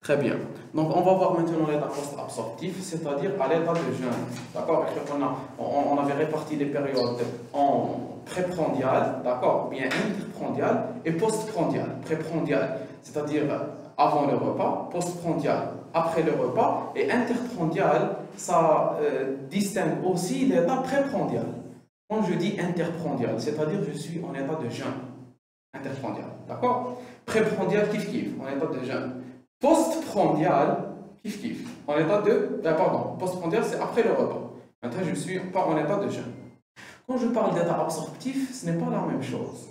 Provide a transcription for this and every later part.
Très bien. Donc, on va voir maintenant l'état post-absorptif, c'est-à-dire à l'état de jeûne. D'accord? On avait réparti les périodes en préprandial, d'accord? Ou bien interprandial et postprandial. Préprandial, c'est-à-dire avant le repas, postprandial, après le repas, et interprandial, ça distingue aussi l'état préprandial. Quand je dis interprandial, c'est-à-dire je suis en état de jeûne. Interprandial, d'accord? Préprandial, kiff-kiff, en état de jeûne. Postprandial, kiff-kiff, en état de... pardon, postprandial, c'est après le repas. Maintenant, je suis pas en état de jeûne. Quand je parle d'état absorptif, ce n'est pas la même chose.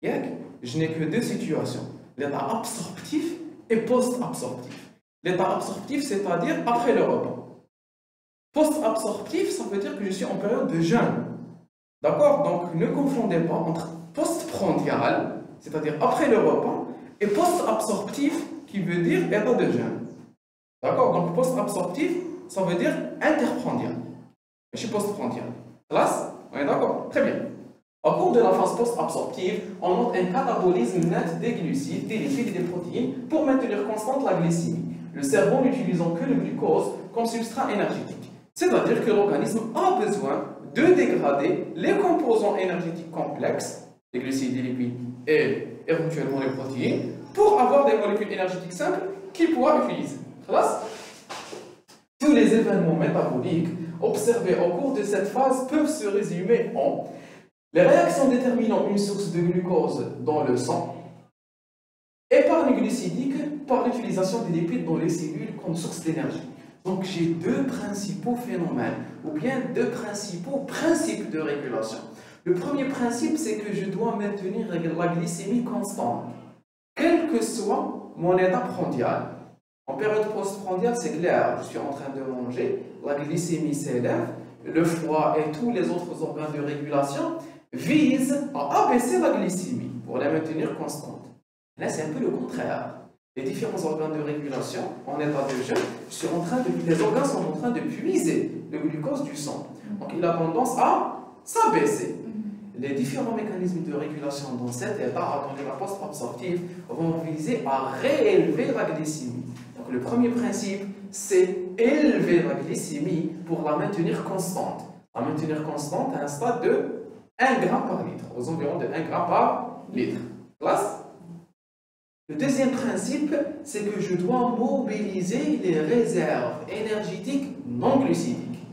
Je n'ai que deux situations, l'état absorptif et post-absorptif. L'état absorptif, c'est-à-dire après le repas. Post-absorptif, ça veut dire que je suis en période de jeûne. D'accord? Donc, ne confondez pas entre postprandial, c'est-à-dire après le repas, et post-absorptif, qui veut dire état de jeûne. D'accord? Donc, post-absorptif, ça veut dire interprandial. Je suis postprandial. Classe? On est d'accord? Très bien. Au cours de la phase post-absorptive, on note un catabolisme net des glucides, des lipides et des protéines pour maintenir constante la glycémie, le cerveau n'utilisant que le glucose comme substrat énergétique. C'est-à-dire que l'organisme a besoin de dégrader les composants énergétiques complexes, les glucides, les lipides et éventuellement les protéines, pour avoir des molécules énergétiques simples qu'il pourra utiliser. Classe? Tous les événements métaboliques observés au cours de cette phase peuvent se résumer en les réactions déterminant une source de glucose dans le sang, épargne glucidique par l'utilisation des lipides dans les cellules comme source d'énergie. Donc j'ai deux principaux phénomènes, ou bien deux principaux principes de régulation. Le premier principe, c'est que je dois maintenir la glycémie constante, quel que soit mon état prandial. En période postprandiale, c'est clair, je suis en train de manger, la glycémie s'élève, le foie et tous les autres organes de régulation visent à abaisser la glycémie pour la maintenir constante. Là, c'est un peu le contraire. Les différents organes de régulation, en état de jeûne, les organes sont en train de puiser le glucose du sang. Donc, il a tendance à s'abaisser. Les différents mécanismes de régulation dans cet état, dans l'état post-absorptif, vont viser à réélever la glycémie. Donc, le premier principe, c'est élever la glycémie pour la maintenir constante. La maintenir constante à un stade de 1 g par litre, aux environs de 1 g par litre. Classe? Le deuxième principe, c'est que je dois mobiliser les réserves énergétiques non glucidiques.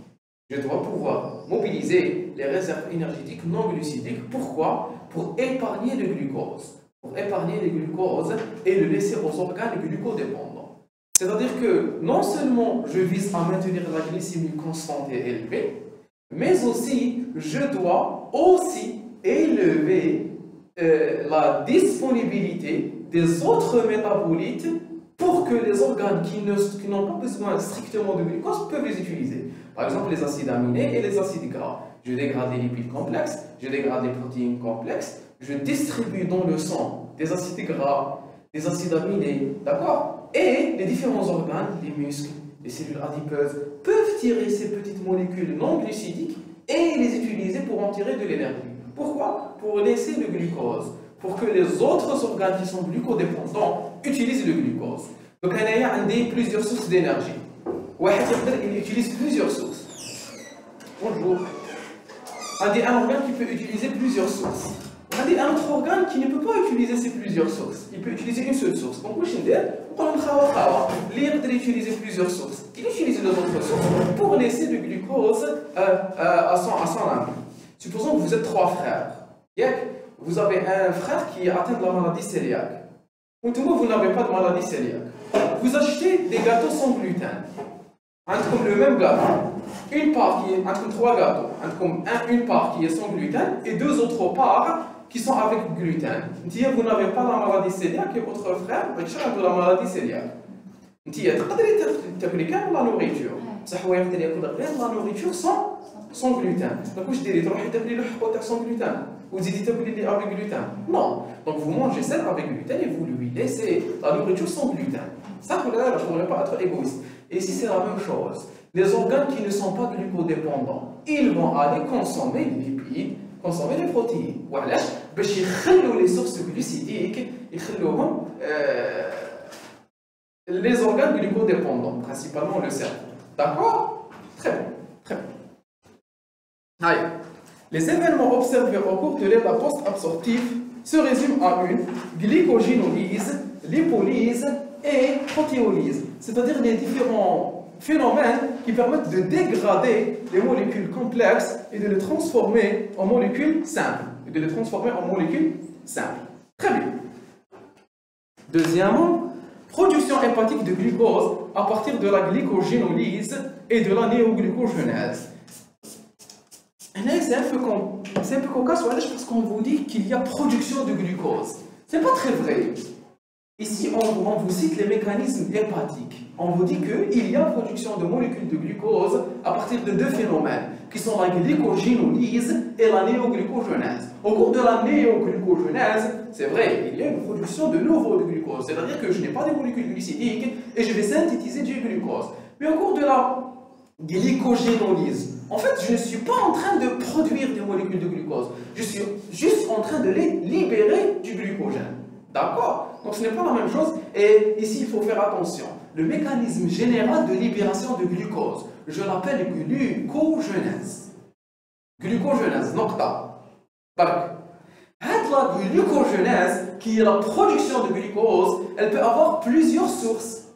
Je dois pouvoir mobiliser les réserves énergétiques non glucidiques. Pourquoi? Pour épargner le glucose. Pour épargner le glucose et le laisser aux organes glucodépendants. C'est-à-dire que non seulement je vise à maintenir la glycémie constante et élevée, mais aussi je dois aussi élever la disponibilité des autres métabolites pour que les organes qui n'ont pas besoin strictement de glucose peuvent les utiliser. Par exemple, les acides aminés et les acides gras. Je dégrade les lipides complexes, je dégrade les protéines complexes, je distribue dans le sang des acides gras, des acides aminés, d'accord? Et les différents organes, les muscles, les cellules adipeuses, peuvent tirer ces petites molécules non glucidiques et les utiliser pour en tirer de l'énergie. Pourquoi? Pour laisser le glucose, pour que les autres organes qui sont glucodépendants utilisent le glucose. Donc, il y a plusieurs sources d'énergie. Il utilise plusieurs sources. Bonjour. Il y a un organe qui peut utiliser plusieurs sources. Il y a un autre organe qui ne peut pas utiliser ces plusieurs sources. Il peut utiliser une seule source. Donc, il peut utiliser plusieurs sources. Il utilise les autres sources pour laisser le glucose à son ami. Supposons que vous êtes 3 frères. Vous avez un frère qui est atteint de la maladie cœliaque. Vous n'avez pas de maladie cœliaque. Vous achetez des gâteaux sans gluten. Comme le même gâteau. Une part qui est entre 3 gâteaux. Une part qui est sans gluten et 2 autres parts qui sont avec gluten. Vous n'avez pas la maladie cœliaque et votre frère a la maladie cœliaque. Vous pouvez la nourriture. La nourriture sans gluten. Donc, vous dites, le sans gluten. Vous dites, avec gluten. Non. Donc, vous mangez celle avec gluten et vous lui laissez la nourriture sans gluten. Ça, je ne pourrais pas être égoïste. Et ici, c'est la même chose. Les organes qui ne sont pas glucodépendants, ils vont aller consommer les lipides, consommer les protéines. Voilà. Les sources glucidiques, ils les organes glucodépendants, principalement le cerveau. D'accord? Très bien, très bien. Allez. Les événements observés au cours de l'état post-absorptif se résument à une glycogénolyse, lipolyse et protéolyse, c'est-à-dire les différents phénomènes qui permettent de dégrader les molécules complexes et de les transformer en molécules simples. Très bien. Deuxièmement, production hépatique de glucose à partir de la glycogénolyse et de la néoglucogenèse. C'est un peu cocasse parce qu'on vous dit qu'il y a production de glucose. C'est pas très vrai. Ici, on vous cite les mécanismes hépatiques. On vous dit qu'il y a production de molécules de glucose à partir de deux phénomènes, qui sont la glycogénolyse et la néoglucogenèse. Au cours de la néoglucogenèse, c'est vrai, il y a une production de nouveau de glucose, c'est-à-dire que je n'ai pas de molécules glycidiques et je vais synthétiser du glucose. Mais au cours de la glycogénolyse, en fait, je ne suis pas en train de produire des molécules de glucose, je suis juste en train de les libérer du glucogène. D'accord? Donc ce n'est pas la même chose, et ici il faut faire attention. Le mécanisme général de libération de glucose, je l'appelle glucogenèse. Glucogenèse, nocta. La glucogenèse, qui est la production de glucose, elle peut avoir plusieurs sources.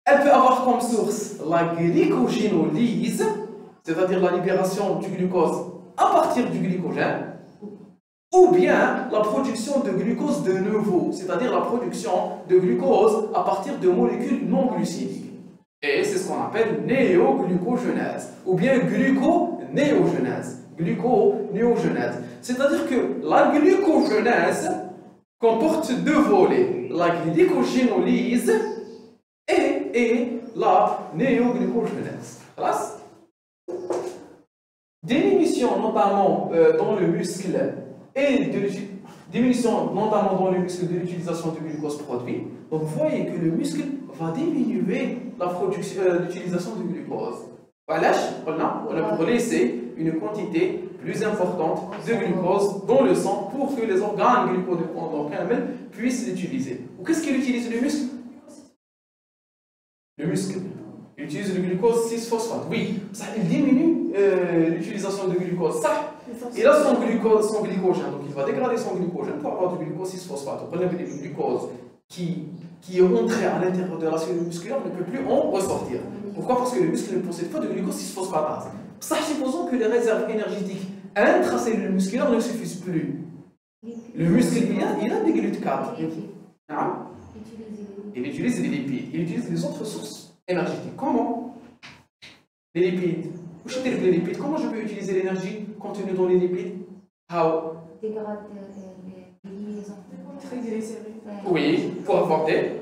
Elle peut avoir comme source la glycogénolyse, c'est-à-dire la libération du glucose à partir du glycogène, ou bien la production de glucose de nouveau, c'est-à-dire la production de glucose à partir de molécules non glucidiques. Et c'est ce qu'on appelle néoglucogenèse, ou bien gluconéogenèse. Gluconéogenèse. C'est-à-dire que la glucogenèse comporte deux volets, la glycogénolyse et la néoglucogenèse. Classe? Diminution notamment dans le muscle et diminution notamment dans le muscle de l'utilisation du glucose produit. Donc vous voyez que le muscle va diminuer l'utilisation du glucose. Voilà, on a pour laisser une quantité plus importante de glucose dans le sang pour que les organes glucodépendants puissent l'utiliser. Ou qu'est-ce qu'il utilise le muscle? Le muscle, il utilise le glucose 6-phosphate. Oui, ça, il diminue l'utilisation de glucose. Ça, il a son glycogène, donc il va dégrader son glycogène pour avoir du glucose 6-phosphate. On relève le glucose qui est rentré à l'intérieur de la cellule musculaire ne peut plus en ressortir. Pourquoi? Parce que le muscle ne possède pas de glucose 6-phosphatase. Ça, supposons que les réserves énergétiques intracellules musculaires ne suffisent plus. Le muscle, il a des glucocates. Il utilise les lipides, il utilise les autres sources énergétiques. Comment? Les lipides. Où je les lipides? Comment je peux utiliser l'énergie contenue dans les lipides? How? Dégrade les liaisons. Oui, pour avoir des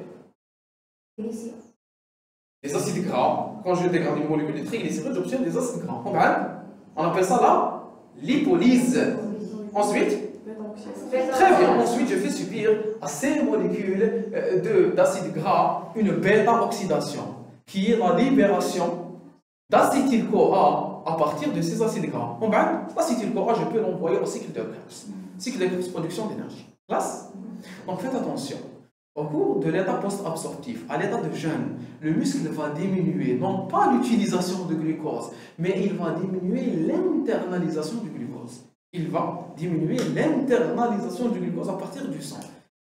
acides gras. Quand je dégrade une molécule de triglycérides, j'obtiens des acides gras. On appelle ça la lipolyse. Ensuite, très bien. Ensuite, je fais subir à ces molécules d'acides gras une bêta-oxydation, qui est la libération d'acétyl-CoA à partir de ces acides gras. L'acétyl-CoA, je peux l'envoyer au cycle de Krebs. Cycle de Krebs, production d'énergie. Classe? Donc faites attention. Au cours de l'état post-absorptif, à l'état de jeûne, le muscle va diminuer, non pas l'utilisation de glucose, mais il va diminuer l'internalisation du glucose. Il va diminuer l'internalisation du glucose à partir du sang.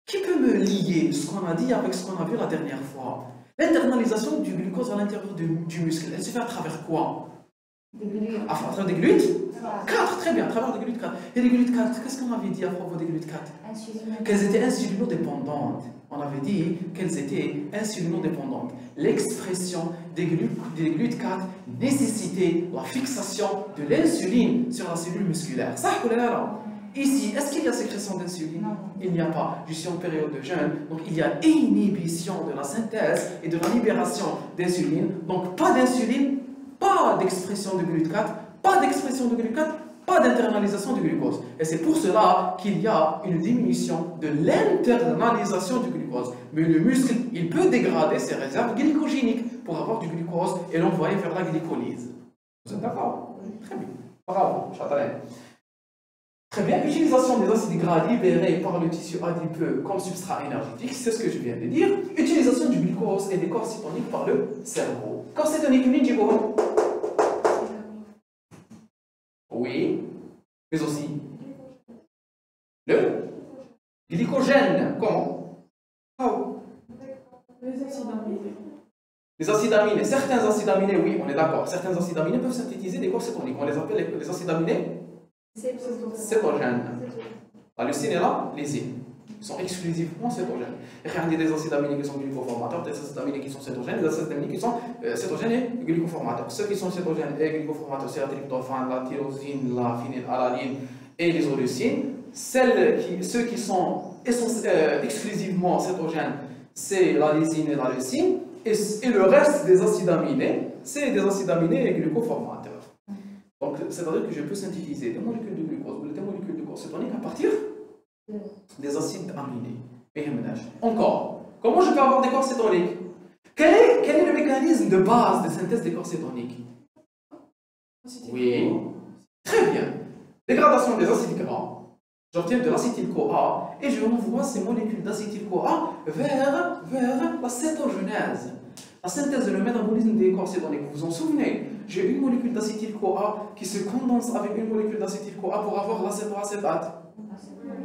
Qui peut me lier ce qu'on a dit avec ce qu'on a vu la dernière fois? L'internalisation du glucose à l'intérieur du muscle, elle se fait à travers quoi? À travers des glutes 4, très bien, à travers des glutes 4. Et les glutes 4, qu'est-ce qu'on avait dit à propos des glutes 4? Qu'elles étaient insulinodépendantes. On avait dit qu'elles étaient insulinodépendantes. L'expression des glutes 4 nécessitait la fixation de l'insuline sur la cellule musculaire. Ça, ici, est-ce qu'il y a sécrétion d'insuline? Il n'y a pas. Je suis en période de jeûne, donc il y a inhibition de la synthèse et de la libération d'insuline. Donc pas d'insuline, pas d'expression de GLUT4, pas d'expression de GLUT4, pas d'internalisation du glucose. Et c'est pour cela qu'il y a une diminution de l'internalisation du glucose. Mais le muscle, il peut dégrader ses réserves glycogéniques pour avoir du glucose et l'envoyer vers la glycolyse. Vous êtes d'accord? Très bien. Bravo, Châtelain. Très bien, utilisation des acides gras libérés par le tissu adipeux comme substrat énergétique, c'est ce que je viens de dire. Utilisation du glucose glucose et des corps cétoniques par le cerveau. Corps cétoniques, oui, mais aussi le glycogène. Comment? Les acides aminés. Les acides aminés, certains acides aminés, oui, on est d'accord. Certains acides aminés peuvent synthétiser des corps cétoniques. On les appelle les acides aminés cétogènes. La leucine et la lysine. Ils sont exclusivement cétogènes. Il y a des acides aminés qui sont glycoformateurs, des acides aminés qui sont cétogènes, des acides aminés qui sont cétogènes et glycoformateurs. Ceux qui sont cétogènes et glycoformateurs, c'est la tryptophane, la tyrosine, la phénylalanine et l'isoleucine. Ceux qui sont exclusivement cétogènes, c'est la lysine et la leucine. Et le reste des acides aminés, c'est des acides aminés glucoformateurs. Donc, c'est-à-dire que je peux synthétiser des molécules de glucose ou des molécules de corps cétonique à partir des acides aminés. Encore, comment je peux avoir des corps cétoniques? Quel est le mécanisme de base de synthèse des corps cétoniques? Oui, très bien. Dégradation des acides gras. J'obtiens de l'acétyl-CoA et je renvoie ces molécules d'acétyl-CoA vers la cétogenèse. La synthèse et le métabolisme des corps cétoniques. Vous vous en souvenez? J'ai une molécule d'acétyl-CoA qui se condense avec une molécule d'acétyl-CoA pour avoir l'acétoacétate.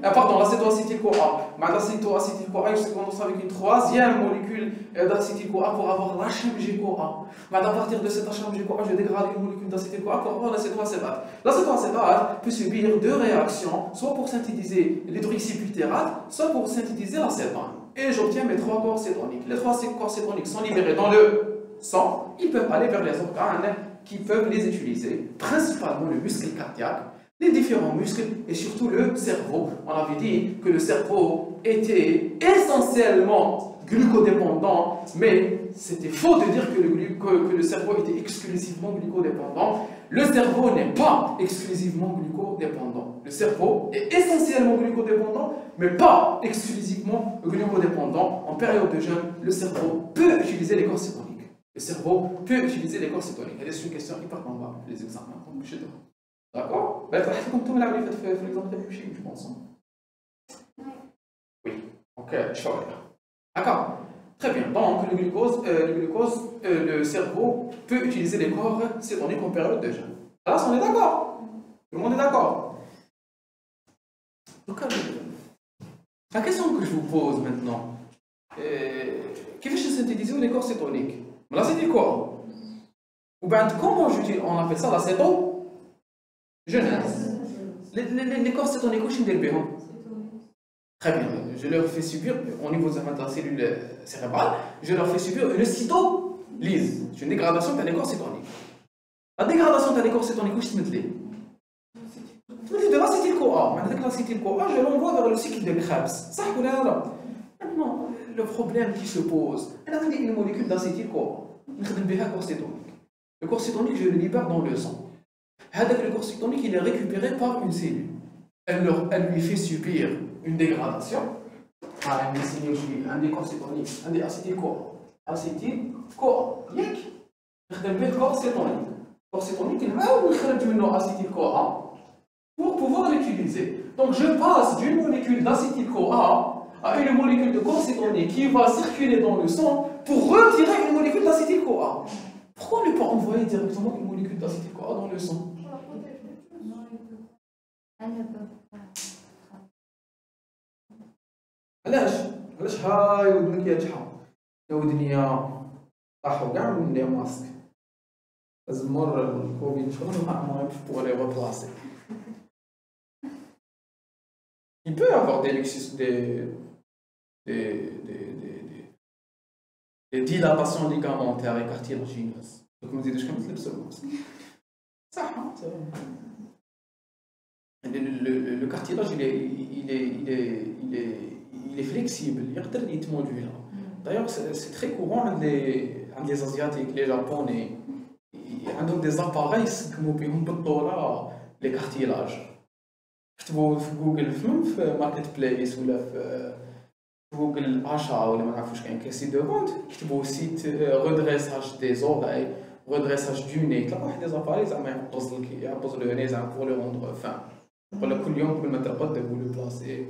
Pardon, l'acétoacétyl-CoA. L'acétoacétyl-CoA, il se condense avec une troisième molécule d'acétyl-CoA pour avoir l'HMG-CoA. À partir de cette HMG-CoA, je dégrade une molécule d'acétyl-CoA pour avoir l'acétoacétate. L'acétoacétate peut subir deux réactions, soit pour synthétiser l'hydroxybutérate, soit pour synthétiser l'acétone. Et j'obtiens mes trois corps cétoniques. Les trois corps cétoniques sont libérés dans le sang. Ils peuvent aller vers les organes qui peuvent les utiliser, principalement le muscle cardiaque, les différents muscles et surtout le cerveau. On avait dit que le cerveau était essentiellement glucodépendant, mais c'était faux de dire que le cerveau était exclusivement glucodépendant. Le cerveau n'est pas exclusivement glucodépendant. Le cerveau est essentiellement glucodépendant, mais pas exclusivement glucodépendant. En période de jeûne, le cerveau peut utiliser les corps cétoniques. Le cerveau peut utiliser les corps cétoniques. Et c'est une question hyper combat, les examens. D'accord? Comme tout le monde fait l'exemple de Puchine, je pense. Oui. Ok, je vais d'accord. Très bien. Donc, le cerveau peut utiliser les corps cétoniques en période de jeûne. Là, on est d'accord. Tout le monde est d'accord. Donc, la question que je vous pose maintenant, qu'est-ce que je synthétise les corps cétoniques? Là, c'est quoi? Ou bien, comment on appelle ça l'acéto? Genèse. Les corps cétoniques, je suis très bien. Je leur fais subir, au niveau de la cellule cérébrale, je leur fais subir une cytolyse. C'est une dégradation de corps cétoniques. La dégradation de corps cétoniques, je me dis de l'acétyl-CoA. Avec l'acétyl-CoA, je l'envoie vers le cycle de Krebs. Ça, maintenant, le problème qui se pose, elle a une molécule d'acétyl-CoA. Le corps cétonique, je le libère dans le sang. Le corps cétonique, il est récupéré par une cellule. Elle lui fait subir une dégradation. Un des corps cétoniques, un des acétyl-CoA. Acétyl-CoA. Le corps cétonique. Le corps cétonique, il va acétyl-CoA pour pouvoir l'utiliser. Donc je passe d'une molécule d'acétyl-CoA à une molécule de corps cétonique qui va circuler dans le sang pour retirer une molécule d'acétyl-CoA. Pourquoi ne pas envoyer directement une molécule d'acétyl-CoA dans le sang? علاش هاي ودنك يا جحا يا ودنيا طاحوا كاع من لي ماسك لازم مر الكوفيد شغل ما pour les replacer. Il peut y avoir des dilatations ligamentaires et cartilagineuses. Donc on dit que je commence le masque. Ça, le cartilage il est flexible, il est modulable. D'ailleurs, c'est très courant les Asiatiques, les Japonais. Ils ont des appareils qui ont les cartilages. كتبوا في جوجل في ماركت بليس ولا في جوجل اشا ولا ما نعرفوش كاين سيت دو فونت كتبوا سيت رودريساج دي زوغاي رودريساج دو ني تلقاو واحد لي زاباري زعما يعبز لو ني زعما بور لو روندر فان يقول لك كل يوم كل ما ترقد vous le placez.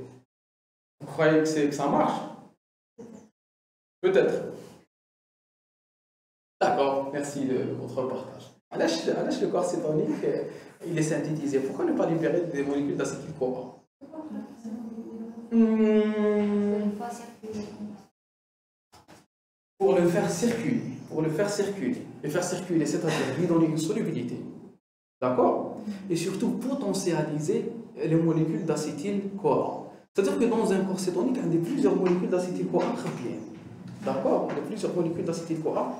Vous croyez que ça marche? Peut-être. merci de votre partage. Le corps cétonique, il est synthétisé. Pourquoi ne pas libérer des molécules d'acétyl-CoA? Pour le faire circuler. Le faire circuler, c'est-à-dire lui donner une solubilité. D'accord? Et surtout potentialiser les molécules d'acétyl-CoA. C'est-à-dire que dans un corps cétonique, il y a plusieurs molécules d'acétyl-CoA bien. D'accord? Il y a plusieurs molécules d'acétyl-CoA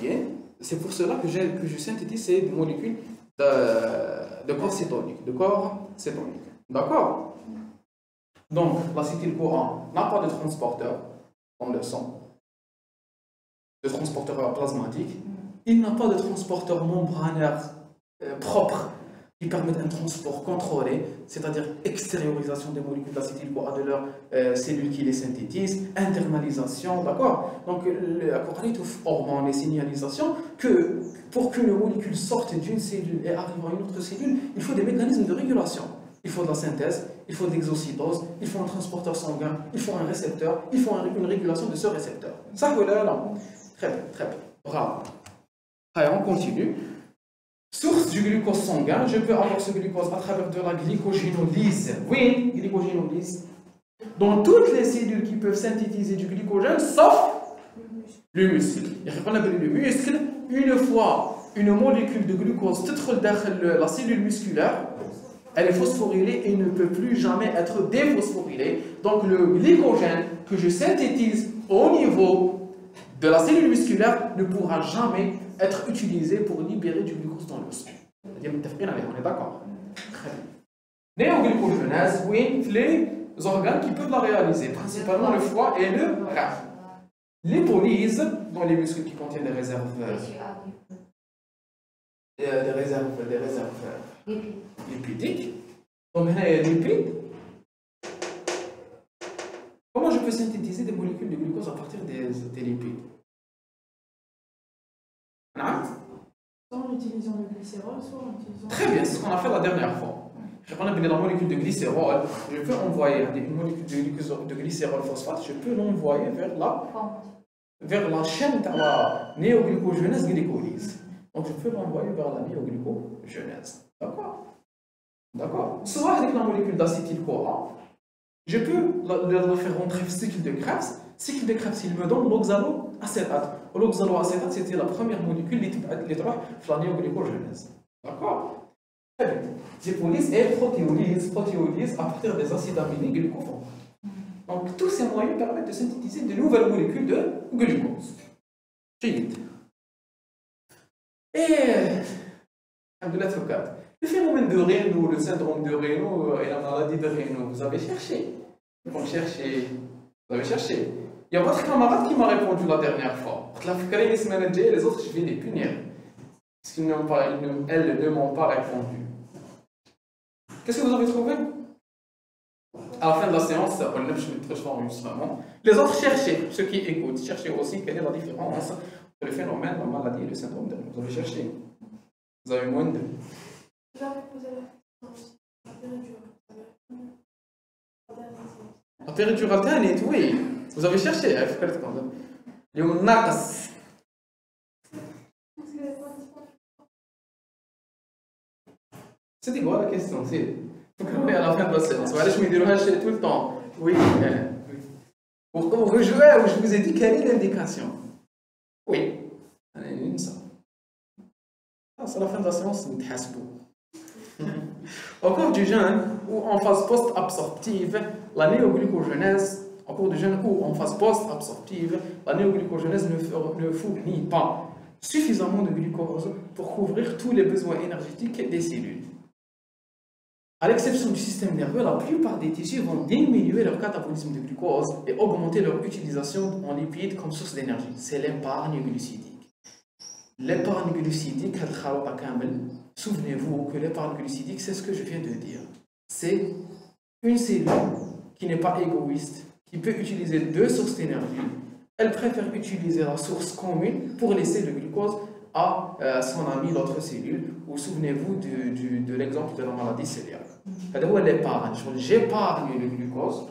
bien. C'est pour cela que je synthétise ces molécules de corps cétonique. D'accord? Donc, l'acétyl-CoA n'a pas de transporteur dans le sang, de transporteur plasmatique. Il n'a pas de transporteur membranaire propre qui permettent un transport contrôlé, c'est-à-dire extériorisation des molécules d'acétyl-CoA de leurs cellules qui les synthétisent, internalisation, d'accord? Donc, le hormone et signalisation que pour qu'une molécule sorte d'une cellule et arrive à une autre cellule, il faut des mécanismes de régulation. Il faut de la synthèse, il faut de l'exocytose, il faut un transporteur sanguin, il faut un récepteur, il faut une régulation de ce récepteur. Ça, voilà, là. Très bien. Bravo. Allez, on continue. Source du glucose sanguin, je peux avoir ce glucose à travers de la glycogénolyse. Oui, glycogénolyse. Dans toutes les cellules qui peuvent synthétiser du glycogène, sauf le muscle. On appelle le muscle, une fois une molécule de glucose entre dans la cellule musculaire, elle est phosphorylée et ne peut plus jamais être déphosphorylée. Donc le glycogène que je synthétise au niveau de la cellule musculaire ne pourra jamais être utilisé pour libérer du glucose dans le sang. On est d'accord? Très bien. Néoglycogénèse, oui, les organes qui peuvent la réaliser, principalement le foie et le rein. Lipolyse, dans les muscles qui contiennent des réserves lipidiques. Donc, il y a des lipides. Comment je peux synthétiser des molécules de glucose à partir des lipides? Soit en utilisant le glycérol, soit en utilisant... Très bien, c'est ce qu'on a fait la dernière fois. On a pris la molécule de glycérol, je peux envoyer une molécule de glycérol phosphate, je peux l'envoyer vers la chaîne de la néoglycogénèse glycolyse. Donc je peux l'envoyer vers la néoglycogénèse. D'accord? Soit avec la molécule d'acétyl-CoA, je peux la faire rentrer au cycle de Krebs. Cycle de Krebs, il me donne l'oxaloacétate. L'oxaloacétate, c'était la première molécule qui est la néoglycogénèse. D'accord? Très bien. Lipolyse et protéolyse à partir des acides aminés glucophores. Donc, tous ces moyens permettent de synthétiser de nouvelles molécules de glucose. Et, le phénomène de Raynaud, le syndrome de Raynaud et la maladie de Raynaud, vous avez cherché. Vous avez cherché. Il y a votre camarade qui m'a répondu la dernière fois. Les autres, je vais les punir. Parce qu'elles ne m'ont pas répondu. Qu'est-ce que vous avez trouvé? À la fin de la séance, les autres cherchaient, ceux qui écoutent, cherchaient aussi quelle est la différence entre le phénomène, la maladie et le syndrome de Raynaud. Vous avez cherché. Vous avez moins de... Vous avez posé la la péridurale alternée, oui. Vous avez cherché, il faut que le natas. C'était quoi la question? Il faut qu'on ait à la fin de la séance. Voilà, je me dis tout le temps. Oui. Pour rejouer, je vous ai dit quelle est l'indication. Oui. C'est la fin de la séance, nous au cours du jeûne ou en phase post-absorptive, la néoglycogénèse, au cours du jeûne ou en phase post-absorptive, la néoglycogénèse ne fournit pas suffisamment de glucose pour couvrir tous les besoins énergétiques des cellules. À l'exception du système nerveux, la plupart des tissus vont diminuer leur catabolisme de glucose et augmenter leur utilisation en lipides comme source d'énergie. C'est l'épargne glucidique. L'épargne glucidique, souvenez-vous que l'épargne glucidique, c'est ce que je viens de dire. C'est une cellule qui n'est pas égoïste, qui peut utiliser deux sources d'énergie. Elle préfère utiliser la source commune pour laisser le glucose à son ami, l'autre cellule. Ou souvenez-vous de l'exemple de la maladie cœliaque. L'épargne. J'épargne le glucose,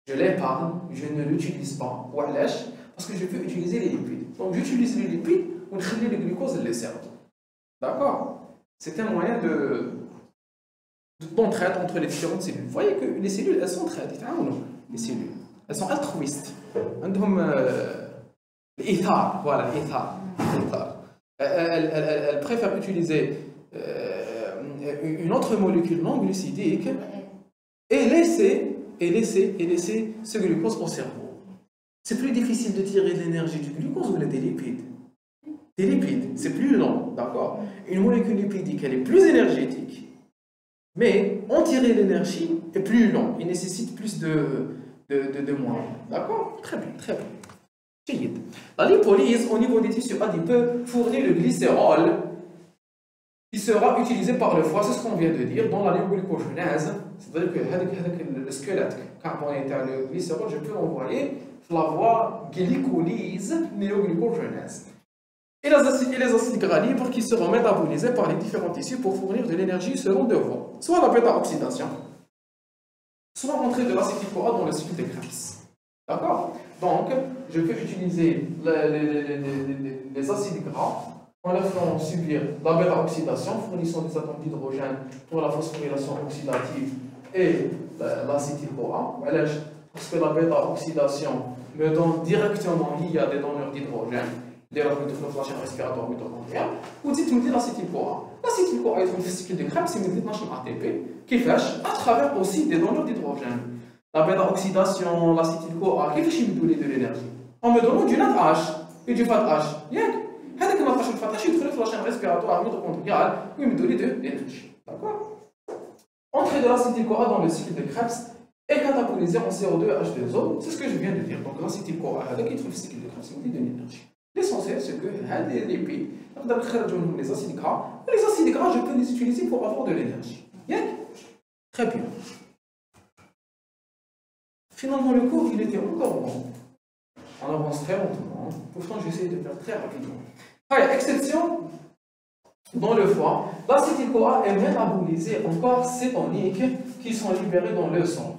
je l'épargne, je ne l'utilise pas. Parce que je peux utiliser les lipides. Donc j'utilise les lipides ونخلي le glucose اللي سيرفو. D'accord? C'est un moyen d'entraide entre les différentes cellules. Vous voyez que les cellules, elles sont très différentes, les cellules. Elles sont altruistes. L'ithar, voilà, l'ithar. Elles préfèrent utiliser une autre molécule non glucidique et laisser ce glucose au cerveau. C'est plus difficile de tirer de l'énergie du glucose ou des lipides. Des lipides, c'est plus long, d'accord? Une molécule lipidique, elle est plus énergétique, mais en tirer l'énergie est plus long. Il nécessite plus de moyens, d'accord? Très bien, très bien. La lipolyse, au niveau des tissus adipeux, fournit le glycérol qui sera utilisé par le foie, c'est ce qu'on vient de dire, dans la néoglycogénèse. C'est-à-dire que le squelette carbonétaire, le glycérol, je peux l'envoyer la voie glycolyse, néoglycogénèse. Et les acides gras libres qui seront métabolisés par les différents tissus pour fournir de l'énergie selon deux voies. Soit la bêta-oxydation, soit l'entrée de l'acétyl-CoA dans le cycle de Krebs. D'accord? Donc, je peux utiliser les acides gras en leur faisant subir la bêta-oxydation, fournissant des atomes d'hydrogène pour la phosphorylation oxydative et l'acétyl-CoA. Parce que la bêta-oxydation me donne directement lié à des donneurs d'hydrogène, des flash respiratoire mitochondrial, ou dites-moi l'acétyl-CoA. L'acétyl-CoA est un cycle de Krebs, c'est une ATP qui flash à travers aussi des donneurs d'hydrogène. La bêta-oxydation, l'acétyl-CoA, qui fait me donner de l'énergie en me donnant du NADH et du FADH. هذاك الناتج الفاتح يدخل في la respiratoire mitochondriale où il me donne de l'énergie. D'accord? Entrée de l'acétyl-CoA dans le cycle de Krebs est catabolisé en CO2 et H2O. C'est ce que je viens de dire. Donc l'acétyl-CoA qui trouve le cycle de Krebs, il me donne de l'énergie. L'essentiel, c'est que les lipides, les acides gras, les acides gras, je peux les utiliser pour avoir de l'énergie. Très bien. Finalement, le cours, il était encore bon. On avance très lentement. Pourtant, j'essaie de faire très rapidement. Allez, exception, dans le foie, l'acétyl-CoA est métabolisé en corps cétoniques qui sont libérés dans le sang.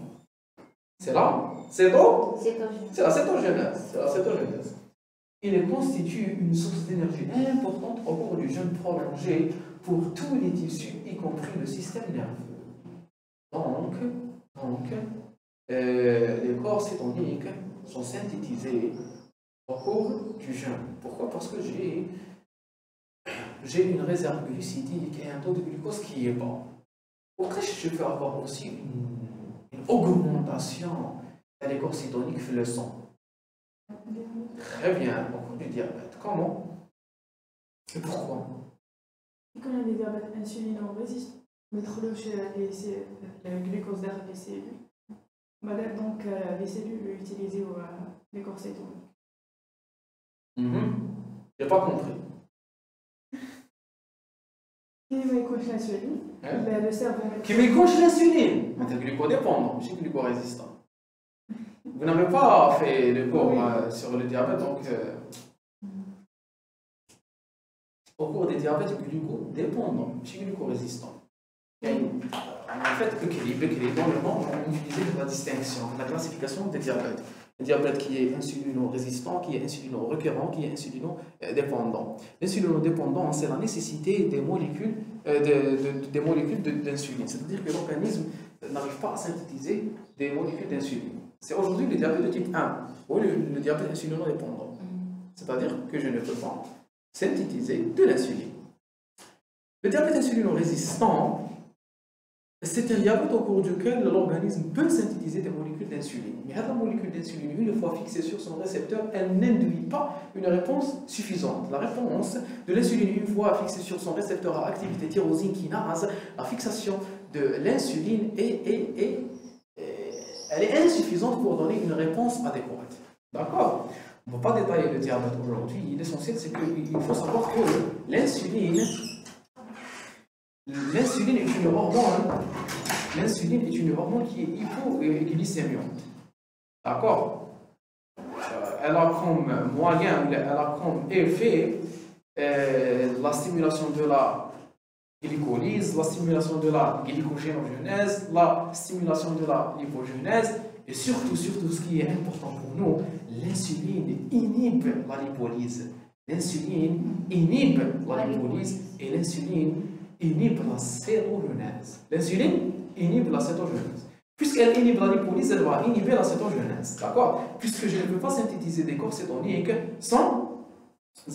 C'est là? C'est la cétogénèse. Il constitue une source d'énergie importante au cours du jeûne prolongé pour tous les tissus, y compris le système nerveux. Donc les corps cétoniques sont synthétisés au cours du jeûne. Pourquoi? Parce que j'ai une réserve glucidique et un taux de glucose qui est bas. Après, je peux avoir aussi une augmentation des corps cétoniques dans le sang. Très bien, au cours du diabète. Comment? Et pourquoi? Quand il y a des diabètes insulino-résistants, mettre le glucose derrière les cellules. Donc, les cellules utilisées les corps cétoniques. J'ai pas compris. Qui m'écoute l'insuline, le cerveau... Qui m'écoute l'insuline? C'est glucodépendant, je suis glucorésistant. Vous n'avez pas fait le cours sur le diabète, donc au cours des diabètes glucodépendants, je suis glucorésistant. En fait, dans le monde, on utilise la distinction, la classification des diabètes. Un diabète qui est insulino-résistant, qui est insulino-requérant, qui est insulino-dépendant. L'insulino-dépendant, c'est la nécessité des molécules d'insuline. C'est-à-dire que l'organisme n'arrive pas à synthétiser des molécules d'insuline. C'est aujourd'hui le diabète de type 1, ou le diabète insulino-dépendant. C'est-à-dire que je ne peux pas synthétiser de l'insuline. Le diabète insulino-résistant, c'est un diabète au cours duquel l'organisme peut synthétiser des molécules d'insuline. Mais la molécule d'insuline, une fois fixée sur son récepteur, elle n'induit pas une réponse suffisante. La réponse de l'insuline, une fois fixée sur son récepteur à activité tyrosine kinase, la fixation de l'insuline elle est insuffisante pour donner une réponse adéquate. D'accord? On ne va pas détailler le diabète aujourd'hui. L'essentiel, c'est qu'il faut savoir que l'insuline est une hormone. L'insuline est une hormone qui est hypoglycémiante. D'accord? Elle a comme moyen, elle a comme effet la stimulation de la glycolyse, la stimulation de la glycogénogenèse, la stimulation de la lipogenèse, et surtout ce qui est important pour nous, l'insuline inhibe la lipolyse. L'insuline inhibe la lipolyse et l'insuline inhibe la cétogenèse. L'insuline inhibe la cétogenèse. Puisqu'elle inhibe la lipolyse, elle va inhiber la cétogenèse. D'accord? Puisque je ne peux pas synthétiser des corps cétoniques sans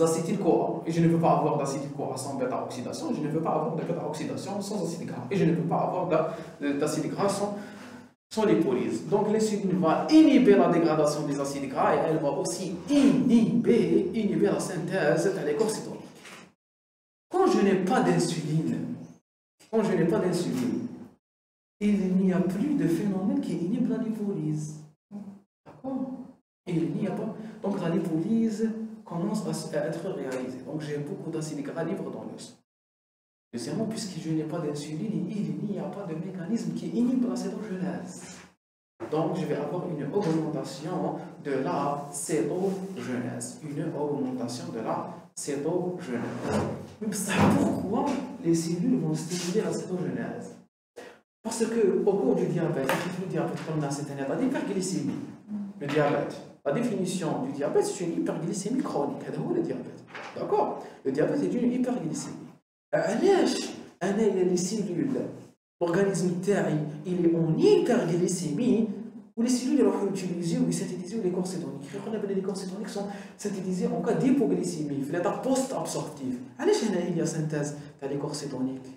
acétyl-CoA. Et je ne peux pas avoir d'acétyl-CoA sans bêta-oxydation. Je ne peux pas avoir de bêta-oxydation sans acide gras. Et je ne peux pas avoir d'acide gras sans lipolyse. Donc l'insuline va inhiber la dégradation des acides gras et elle va aussi inhiber la synthèse des corps cétoniques. Quand je n'ai pas d'insuline, il n'y a plus de phénomène qui inhibe la lipolyse. D'accord? Il n'y a pas. Donc la lipolyse commence à être réalisée. Donc j'ai beaucoup d'acides gras libres dans le sang. Deuxièmement, puisque je n'ai pas d'insuline, il n'y a pas de mécanisme qui inhibe la cétogenèse. Donc je vais avoir une augmentation de la cétogenèse. Mais pourquoi les cellules vont stimuler la cétogenèse? Parce qu'au cours du diabète, le diabète comme c'est un état d'hyperglycémie. Le diabète, la définition du diabète, c'est une hyperglycémie chronique. C'est le diabète. D'accord? Le diabète est une hyperglycémie. Les cellules, l'organisme il est en hyperglycémie, où les cellules vont utiliser ou synthétiser les corps cétoniques. Les corps cétoniques sont synthétisés en cas d'hypoglycémie, l'état post-absorptif. Il y a synthèse des corps cétoniques.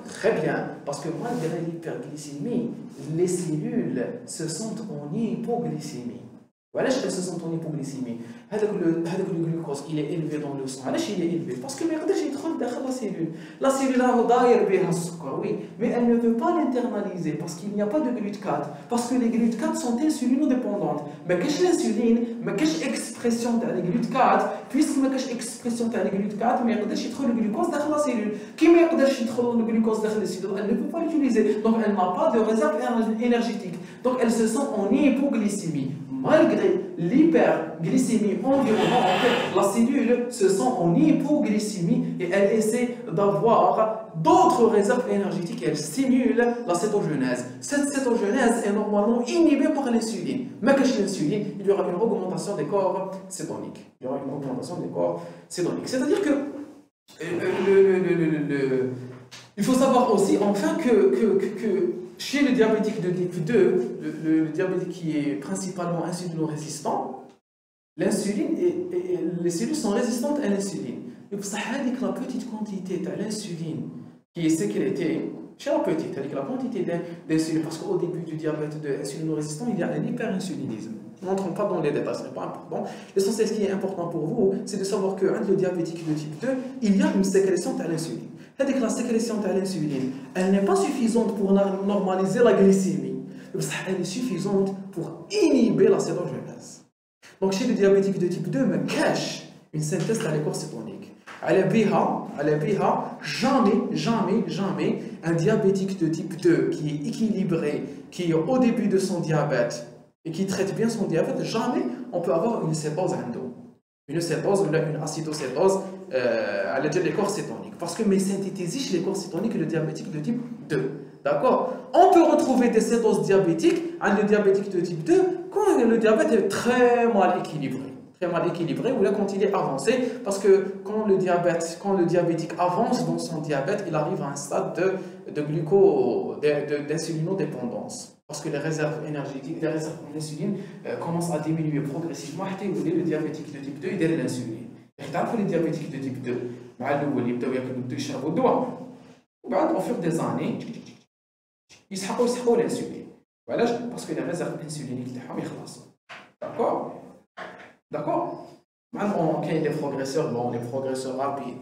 Très bien, parce que malgré l'hyperglycémie, les cellules se sentent en hypoglycémie. Voilà, elles se sentent en hypoglycémie. Le glucose, il est élevé dans le sang. Il est élevé parce que la cellule. La cellule a oui, mais elle ne peut pas l'internaliser parce qu'il n'y a pas de GLUT4. Parce que les GLUT4 sont insulinodépendantes. Mais qu'est-ce que l'insuline? Mais qu'est-ce que l'expression de la GLUT4? Puisque mais qu'est-ce que l'expression de la GLUT4? Mais qu'est-ce que le glucose dans la cellule? Qui met le glucose dans la cellule? Elle ne peut pas l'utiliser. Donc elle n'a pas de réserve énergétique. Donc elle se sent en hypoglycémie. Malgré l'hyperglycémie environnante, la cellule se sent en hypoglycémie et elle essaie d'avoir d'autres réserves énergétiques et elle stimule la cétogenèse. Cette cétogenèse est normalement inhibée par l'insuline. Mais que chez l'insuline, il y aura une augmentation des corps cétoniques. C'est-à-dire que il faut savoir aussi, enfin, que chez le diabétique de type 2, le diabétique qui est principalement insulino-résistant, l'insuline et les cellules sont résistantes à l'insuline. La petite quantité de l'insuline qui est sécrétée, chez la petite, la quantité d'insuline, parce qu'au début du diabète de insulino-résistant, il y a un hyperinsulinisme. Nous n'entrons pas dans les détails, ce n'est pas important. L'essentiel, ce qui est important pour vous, c'est de savoir qu'un le diabétique de type 2, il y a une sécrétion de l'insuline. C'est-à-dire que la sécrétion de l'insuline, elle n'est pas suffisante pour normaliser la glycémie. Elle est suffisante pour inhiber la cétogenèse. Donc chez le diabétique de type 2, me cache une synthèse de corps cétonique. Jamais un diabétique de type 2 qui est équilibré, qui est au début de son diabète et qui traite bien son diabète, jamais on peut avoir une cétose endo. Une cétose ou une acidocétose à l'aide des corps cétoniques. Parce que mais synthétiser chez les corps cétoniques le diabétique de type 2. D'accord? On peut retrouver des cétoses diabétiques, le diabétique de type 2, quand le diabète est très mal équilibré, ou là quand il est avancé, parce que quand le diabétique avance dans son diabète, il arrive à un stade d'insulinodépendance. Parce que les réserves énergétiques, les réserves d'insuline commencent à diminuer progressivement. Le diabétique de type 2, il a l'insuline. Les diabétiques de type 2, ils يشربوا الدواء. وبعد au fur des années, يسحقوا l'insuline. وعلاش؟ parce que les réserves insuliniques تاعهم يخلصوا. D'accord? Même quand il y a des progresseurs, bon, les progresseurs rapides.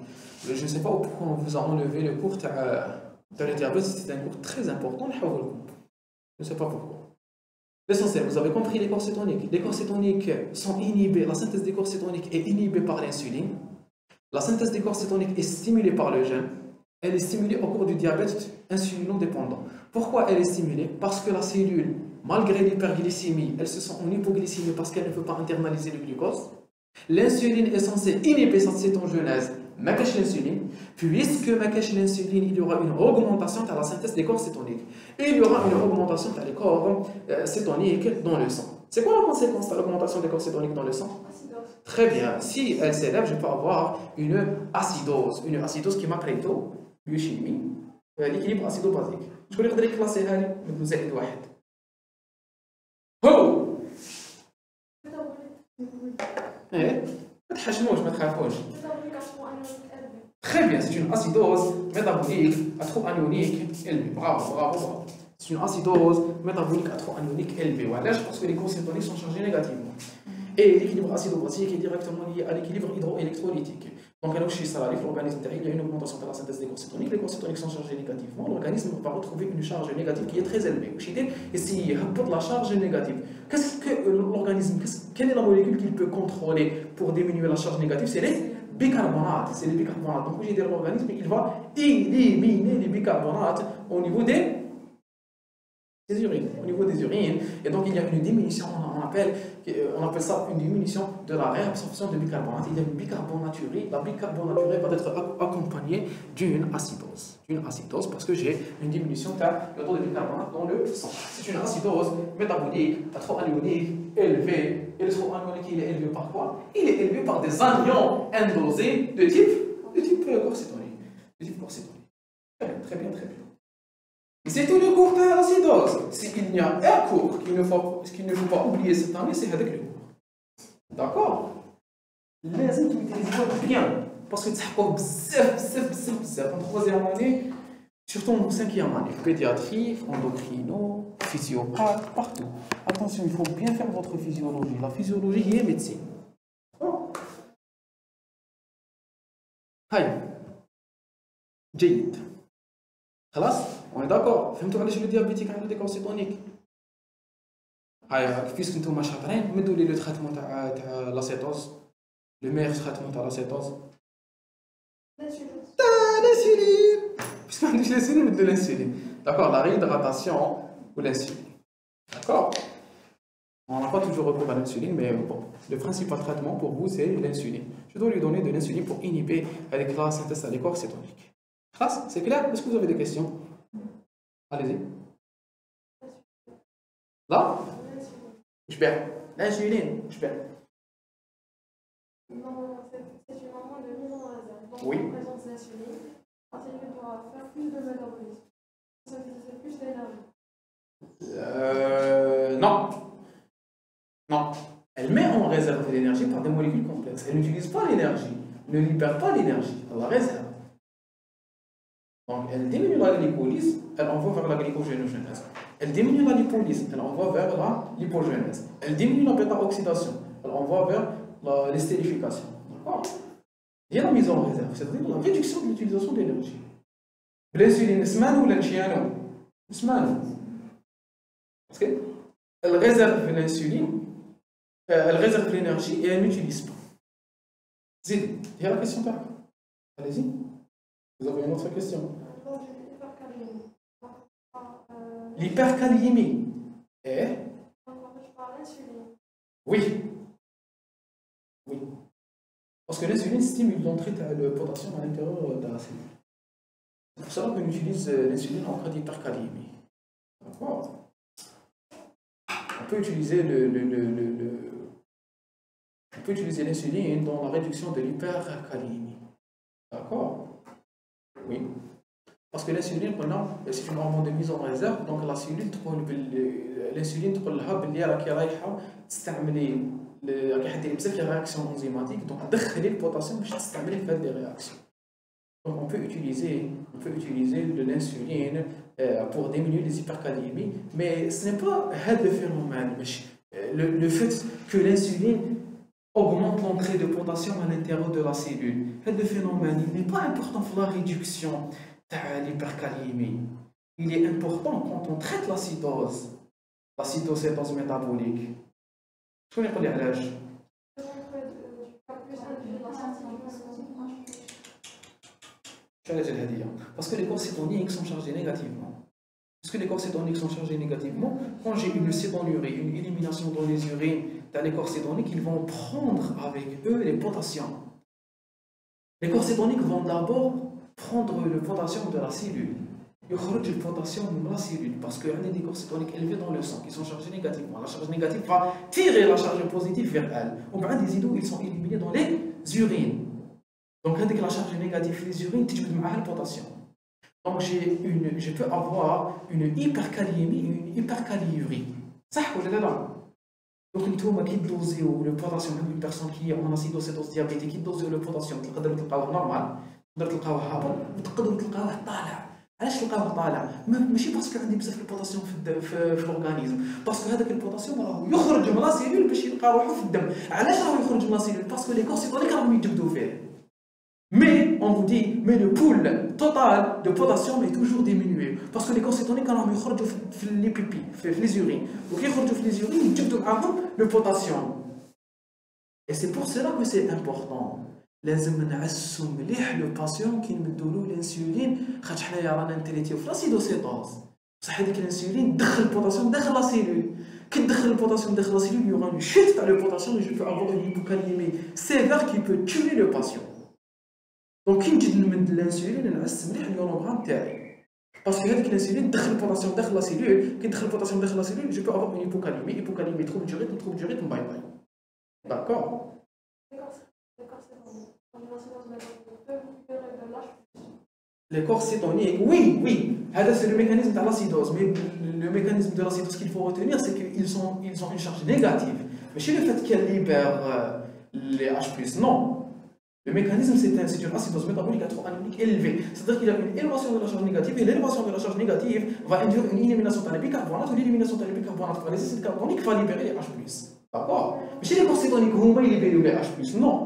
Je ne sais pas pourquoi on vous a enlevé le cours de le diabète, c'est un cours très important. Je ne sais pas pourquoi. L'essentiel, vous avez compris les corps cétoniques. Les corps cétoniques sont inhibés, la synthèse des corps cétoniques est inhibée par l'insuline. La synthèse des corps cétoniques est stimulée par le gène. Elle est stimulée au cours du diabète insulinodépendant. Pourquoi elle est stimulée? Parce que la cellule, malgré l'hyperglycémie, elle se sent en hypoglycémie parce qu'elle ne peut pas internaliser le glucose. L'insuline est censée inhiber cette cétogenèse, mais cache l'insuline. Puisque ma cache l'insuline, il y aura une augmentation de la synthèse des corps cétoniques. Et il y aura une augmentation des corps cétoniques dans le sang. C'est quoi la conséquence de l'augmentation des corps cétoniques dans le sang? Très bien. Si elle s'élève, je peux avoir une acidose. Une acidose qui m'a créé biochimie, l'équilibre acido-basique. Je vais les classer avec Z واحد. هو ما تحشموش ما تخافوش. Très bien, c'est une acidose métabolique atro-anionique élevée. Bravo, bravo, bravo. C'est une acidose métabolique atro-anionique élevée. Voilà, parce que les corps cétoniques sont chargés négativement. Et l'équilibre acido-basique est directement lié à l'équilibre hydroélectrolytique. Donc, l'organisme il y a une augmentation de la synthèse des corps cétoniques. Les corps cétoniques sont chargés négativement. L'organisme va retrouver une charge négative qui est très élevée. Et s'il y a la charge négative, qu'est-ce que l'organisme, quelle est la molécule qu'il peut contrôler pour diminuer la charge négative? C'est les bicarbonates. C'est les bicarbonates. Donc, l'organisme il va éliminer les bicarbonates au niveau des urines, au niveau des urines, et donc il y a une diminution, on appelle ça une diminution de la réabsorption de bicarbonate. Il y a une bicarbonaturie. La bicarbonaturie va être accompagnée d'une acidose. Une acidose parce que j'ai une diminution de taux de bicarbonate dans le sang. C'est une acidose métabolique, atro-anionique, élevée. Et le atro-anionique, il est élevé par quoi? Il est élevé par des anions endosés de type corps cétonique. De type corps cétonique. Très bien, très bien. C'est tout le cours de l'acidose. S'il y a un cours qu'il ne faut pas oublier cette année, c'est avec le cours. D'accord? Les utilisez bien. Parce que ça coûte bzaf. En troisième année, surtout en cinquième année. Pédiatrie, endocrino, physiopathe, partout. Attention, il faut bien faire votre physiologie. La physiologie est médecine. Aïe. جيد. خلاص؟ On est d'accord. فهمتوا علاش le diabétique عنده des corps cétoniques. هاي فيسك نتوما شاطرين مدوا لي لو تريتمون تاع لاسيتوز. لو ميغ تريتمون تاع لاسيتوز. L'insuline. Puisque ما عندوش l'insuline مدوا l'insuline. D'accord, la réhydratation ou l'insuline. D'accord? On n'a pas toujours recours à l'insuline, mais bon, le principal traitement pour vous c'est l'insuline. Je dois lui donner de l'insuline pour inhiber avec la synthèse des corps cétoniques. C'est clair? Est-ce que vous avez des questions? Allez-y. Là? Je perds. L'insuline, je perds. C'est une hormone de mise en réserve. Donc, oui. En présence d'insuline, la cellule doit faire plus de métabolisme. Ça fait plus d'énergie. Non. Non. Elle met en réserve de l'énergie par des molécules complexes. Elle n'utilise pas l'énergie. Ne libère pas l'énergie. Elle la réserve. Donc, elle diminue la glycolyse, elle envoie vers la glycogénogenèse. Elle diminue la lipolyse, elle envoie vers la lipogénèse. Elle diminue la bêta-oxydation, elle envoie vers l'estérification. D'accord? Il y a la mise en réserve, c'est-à-dire la réduction de l'utilisation de l'énergie. L'insuline, semaine ou l'inchiano? Semaine. Parce qu'elle réserve l'insuline, elle réserve l'énergie et elle n'utilise pas. Zid, il y a la question là. Allez-y. Vous avez une autre question? L'hypercalémie. Et? Oui. Oui. Parce que l'insuline stimule l'entrée de potassium à l'intérieur de la cellule. C'est pour cela qu'on utilise l'insuline en cas d'hypercalémie. D'accord? On peut utiliser l'insuline dans la réduction de l'hypercalémie. D'accord? Oui. Parce que l'insuline, c'est une hormone de mise en réserve, donc la cellule l'insuline تقول لها باللي راكي رايحه تستعملي راكي حديري بزاف ديال réactions enzymatiques, donc دخلي البوتاسيوم باش تستعمليه في هذه les réactions. Donc on peut utiliser de l'insuline pour diminuer les hypercalémies, mais ce n'est pas le phénomène. Le fait que l'insuline augmente l'entrée de potassium à l'intérieur de la cellule. Le phénomène, il n'est pas important pour la réduction de l'hypercalémie. Il est important quand on traite l'acidose, l'acidocétose métabolique. Je connais pas les l'âge. Parce que les corps cétoniques sont chargés négativement. Parce que les corps cétoniques sont chargés négativement, quand j'ai une cétonurie, une élimination dans les urines dans les corps cétoniques, ils vont prendre avec eux les potassiums. Les corps cétoniques vont d'abord prendre le potassium de la cellule. يخرج البوتاسيوم من la cellule parce qu'il y a des corps cétoniques élevés dans le sang qui sont chargés négativement. La charge négative va tirer la charge positive vers elle. Au bas des idos, ils sont éliminés dans les urines. Donc, avec la charge négative les urines, tu peux mettre le potassium. Donc, je peux avoir une hyperkaliémie et une hyperkaliurie. Ça, c'est ça. Donc, qui dosent le potassium, une personne qui est en acidocétose diabétique, qui dose le potassium, tu peux le normal, tu peux le هابط, tu peux le طالع. علاش تلقاوه طالع؟ ماشي باسكو عندي بزاف البوتاسيوم في الاورغانيزم، باسكو هذاك البوتاسيوم راهو يخرج من لا سيلول باش يلقى روحو في الدم. علاش راهو يخرج من لا سيلول؟ باسكو لي كورسيتونيك راهم يجبدوا فيه. Mais on vous dit, mais le pool total de potassium est toujours diminué parce que les corsétoniques راهم يخرجوا في les pipis, في les urines. وكي يخرجوا في les urines يجبدوا معاهم le potassium. Et c'est pour cela que c'est important. لازم نعسو مليح لو باسيون كي نمدولو الانسولين، خاطر حنايا رانا نتريتيو في لاسيدوسيتوز، بصح هذيك الانسولين تدخل البوتاسيوم داخل لا سيلول، كي تدخل البوتاسيوم داخل لا سيلول يوغا اون شوت تاع لو بوتاسيوم et je peux avoir une hypokaliémie sévère qui peut tuer le patient. دونك كي نجي نمد الانسولين نعس مليح اليونوغرام تاعي، باسكو هذيك الانسولين تدخل البوتاسيوم داخل لا سيلول، كي تدخل البوتاسيوم داخل لا سيلول je peux avoir une hypokaliémie trouble du rythme باي باي. D'accord. Les corps cétoniques, oui, c'est le mécanisme de l'acidose, mais le mécanisme de l'acidose qu'il faut retenir, c'est qu'ils ont une charge négative. Mais chez le fait qu'elle libère les H+, non. Le mécanisme, c'est une acidose métabolique atroanimique élevée. C'est-à-dire qu'il y a une élévation de la charge négative, et l'élévation de la charge négative va induire une élimination de bicarbonate, ou l'élimination de bicarbonate par les acides carboniques va libérer les H+. D'accord. Mais chez les corps cétoniques, ils libèrent les H+, non.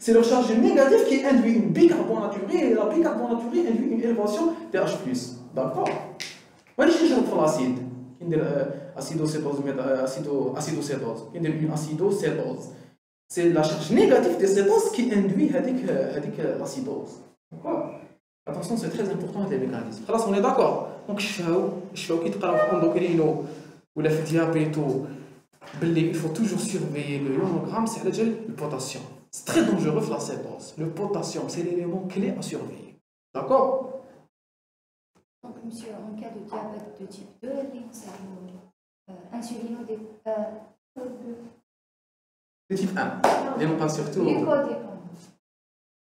C'est leur charge négative qui induit une bicarbonaturie et la bicarbonaturie induit une élévation des H+. D'accord. Voilà ce que je veux pour l'acide. Acidocétose, une acidocétose. C'est la charge négative des cétoses qui induit l'acidose. D'accord. Attention, c'est très important les mécanismes. Alors, on est d'accord. Donc, je fais qui travaille en endocrino ou la diabéto, il faut toujours surveiller le ionogramme, c'est le potassium. C'est très dangereux la cétose. Le potassium, c'est l'élément clé à surveiller. D'accord? Donc, monsieur, en cas de diabète de type 2, de type 1. Et non pas surtout.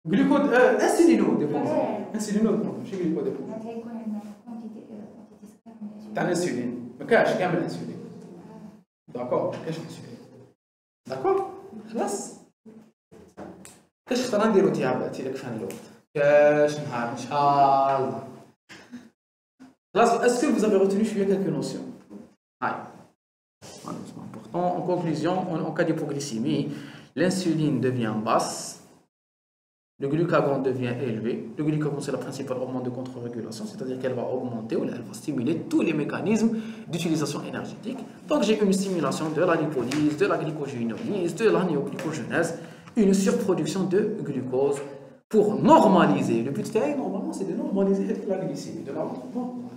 Glucodépendant. Insulinodépendant. Insulinodépendant. Chez glucodépendant. T'as l'insuline. Mais qu'est-ce qu'il y a l'insuline? D'accord? Qu'est-ce que l'insuline? D'accord? خلاص؟ كاش اختار نديرو ديابات الا كفاني الوقت كاش نهار ان شاء الله خلاص. Est-ce que vous avez retenu quelques notions? C'est important. En conclusion, en cas d'hypoglycémie, l'insuline devient basse, le glucagon devient élevé. Le glucagon, c'est la principale hormone de contre-régulation, c'est-à-dire qu'elle va augmenter ou elle va stimuler tous les mécanismes d'utilisation énergétique. Donc j'ai une stimulation de la lipolyse, de la glycogénolyse, de la néoglycogenèse, une surproduction de glucose pour normaliser. Le but normalement c'est de normaliser la glycémie, de la rendre normale.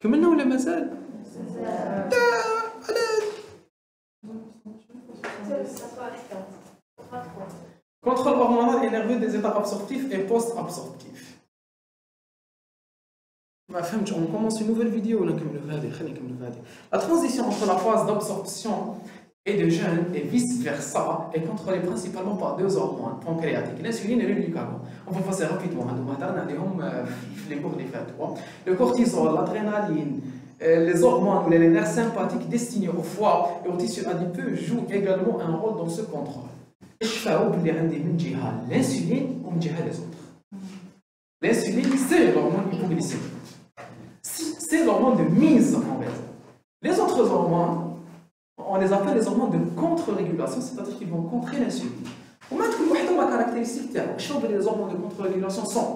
كملنا ولا مازال؟ Contrôle hormonal et nerveux des états absorptifs et post-absorptifs. ما فهمتش، on commence une nouvelle vidéo ولا نكملوا هذه؟ خلينا نكملوا هذه. La transition entre la phase d'absorption et de jeûne et vice-versa est contrôlée principalement par deux hormones pancréatiques, l'insuline et le glucagon. On va passer rapidement, le cortisol, l'adrénaline, les hormones ou les nerfs sympathiques destinés au foie et aux tissus adipeux jouent également un rôle dans ce contrôle. L'insuline ou les autres. L'insuline, c'est l'hormone hypoglycémique. C'est l'hormone de mise en réserve. Les autres hormones, on les appelle les hormones de contre-régulation, c'est-à-dire qu'ils vont contrer l'insuline. On met la caractéristique les hormones de contre-régulation sont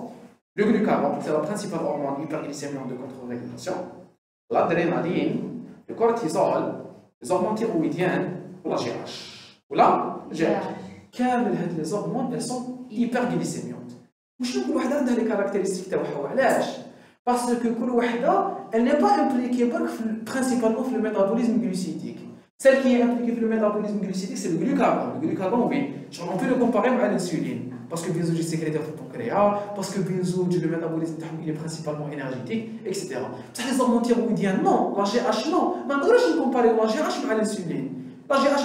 le glucagon, c'est la principale hormone hyperglycémique de contre-régulation, l'adrénaline, le cortisol, les hormones thyroïdiennes ou la GH. Ou la GH. Les hormones, elles sont hyperglycémiantes. Chaque une a les caractéristiques تاعها. Parce que chaque elle n'est pas impliquée principalement dans le métabolisme glucidique. Celle qui est impliquée dans le métabolisme glucidique, c'est le glucagon. Le glucagon, oui, on peut le comparer à l'insuline. Parce que bien sûr, c'est sécrété dans le pancréas, parce que bien sûr, le métabolisme il est principalement énergétique, etc. Les hormones thyroïdiennes, non. La GH, non. Mais on peut comparer la GH à l'insuline. La GH,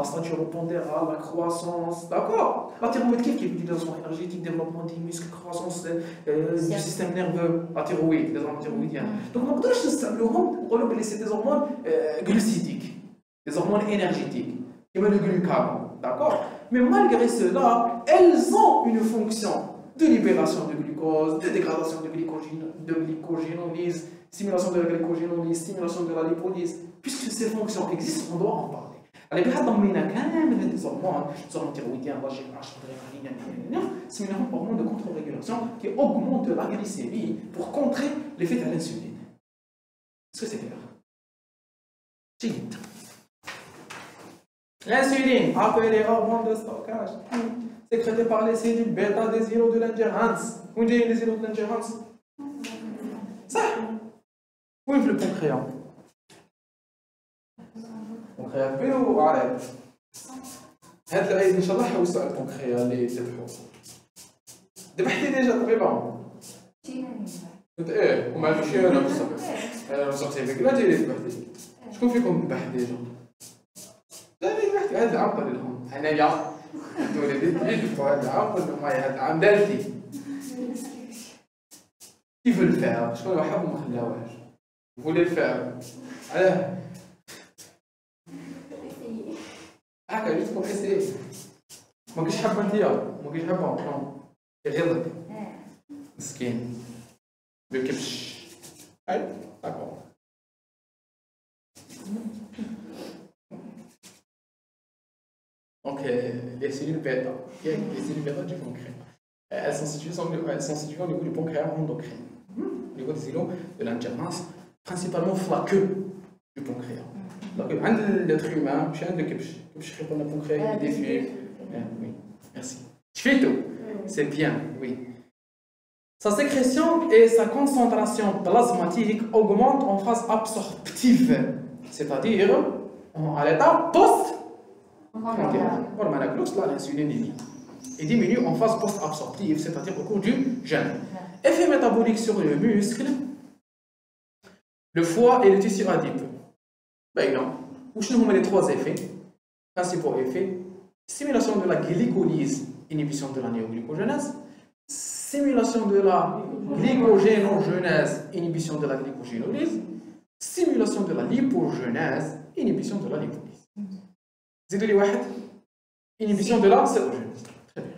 c'est-à-dire le pondéral, la croissance, d'accord. La thyroïde, qui est des hormones énergétiques, développement des muscles, croissance du système nerveux, la thyroïde, les hormones thyroïdiennes. Donc, on peut c'est des hormones glucidiques. Des hormones énergétiques, qui le glucagon, d'accord? Mais malgré cela, elles ont une fonction de libération de glucose, de dégradation de glycogénolyse, stimulation de la glycogénolyse, stimulation de la lipolyse. Puisque ces fonctions existent, on doit en parler. Alors, il y a des hormones thyroïdiennes, la GH, c'est une hormone de contre-régulation qui augmente la glycémie pour contrer l'effet de l'insuline. Est-ce que c'est clair? L'insuline, appelée hormone de stockage, sécrétée par les cellules bêta des îlots de l'ingérence. Où est les îlots de l'ingérence? Ça. Où est le pancréas? pancréas B ou A? هاد العيد ان شاء الله حوسوا على البنكرياس اللي ذبحوه. ذبحتي ديجا تقريبا؟ ايه وما ماشي انا بصح. انا صرتي فيك لا ديري ذبحتي. شكون فيكم ذبح ديجا؟ لا ذبحت هاد العام طري لهم انايا وليدي ذبحوا هاد العام قلت لهم هاد العام دارتي. كيف الفعل؟ شكون حاب وما خلاوهاش؟ فولي الفعل علاه؟ هكا جيتكم اسي ما كنتش حابه انتيا ما كنتش حابه نو يغيظك مسكين ما يكبش اي داكور اوكي les cellules bêta les cellules bêta du pancréas elles sont situées au niveau du pancréas endocrin au niveau des îlots de l'ingérence principalement la queue du pancréas. Donc, l'être humain, je suis un pancréas qui est défait. Oui, merci. Je fais tout. C'est bien, oui. Sa sécrétion et sa concentration plasmatique augmentent en phase absorptive, c'est-à-dire à l'état l'insuline diminue en phase post-absorptive, c'est-à-dire au cours du jeûne. Effet métabolique sur le muscle, le foie et le tissu adipeux. Où sont les trois effets? Principaux effets: stimulation de la glycolyse, inhibition de la néoglycogénèse, stimulation de la glycogénogenèse, inhibition de la glycogénolyse, stimulation de la lipogenèse, inhibition de la lipolyse. Zidou li wahed, inhibition de la cétogenèse. Très bien.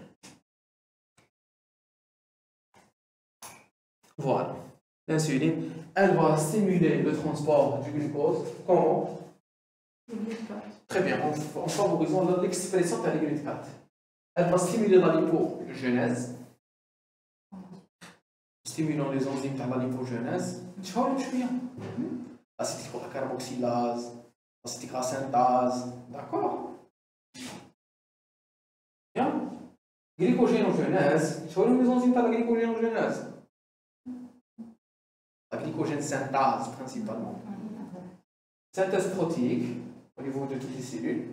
Voilà. L'insuline, elle va stimuler le transport du glucose. Comment? Très bien, en favorisant l'expression de la glucose. Elle va stimuler la lipogenèse, stimulant les enzymes de la lipogenèse. Tu vois, je suis bien. La carboxylase, la citrasynthase, d'accord? Bien. Glycogénogenèse, tu vois les enzymes de la glycogénogenèse? La glycogène synthase principalement. Synthèse protéique au niveau de toutes les cellules.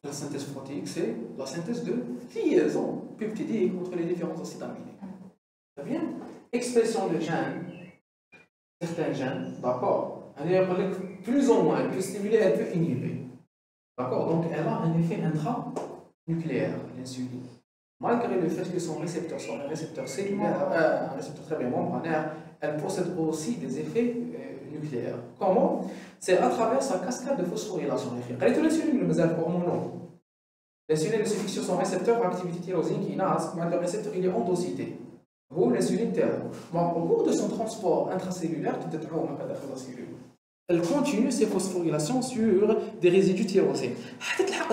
La synthèse protéique, c'est la synthèse de liaison peptidique entre les différents acides aminés. Très bien. Expression de gènes, certains gènes, d'accord. Plus ou moins, elle peut stimuler, elle peut inhiber. D'accord. Donc elle a un effet intranucléaire, l'insuline. Malgré le fait que son récepteur soit un récepteur cellulaire, un récepteur très bien membranaire, elle possède aussi des effets nucléaires. Comment? C'est à travers sa cascade de phosphorylation. L'insuline se fixe sur son récepteur à activité tyrosine kinase, mais le récepteur il est endocité. Vous, l'insuline au cours de son transport intracellulaire, elle continue ses phosphorylations sur des résidus tyrosines.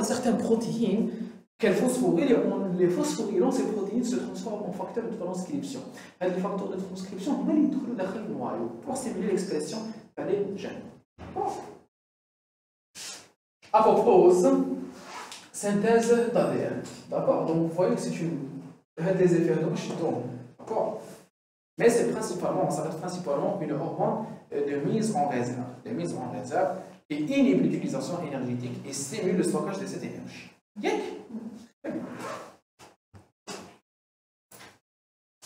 Certaines protéines qu'elle phosphoryle, les phosphorylants, ces protéines se transforment en facteurs de transcription. Les facteurs de transcription, pour stimuler l'expression des gènes. À propos, synthèse d'ADN. D'accord? Donc vous voyez que c'est des effets de d'accord? Mais c'est principalement, ça reste principalement une hormone de mise en réserve. De mise en réserve et inhibe l'utilisation énergétique et stimule le stockage de cette énergie. Bien.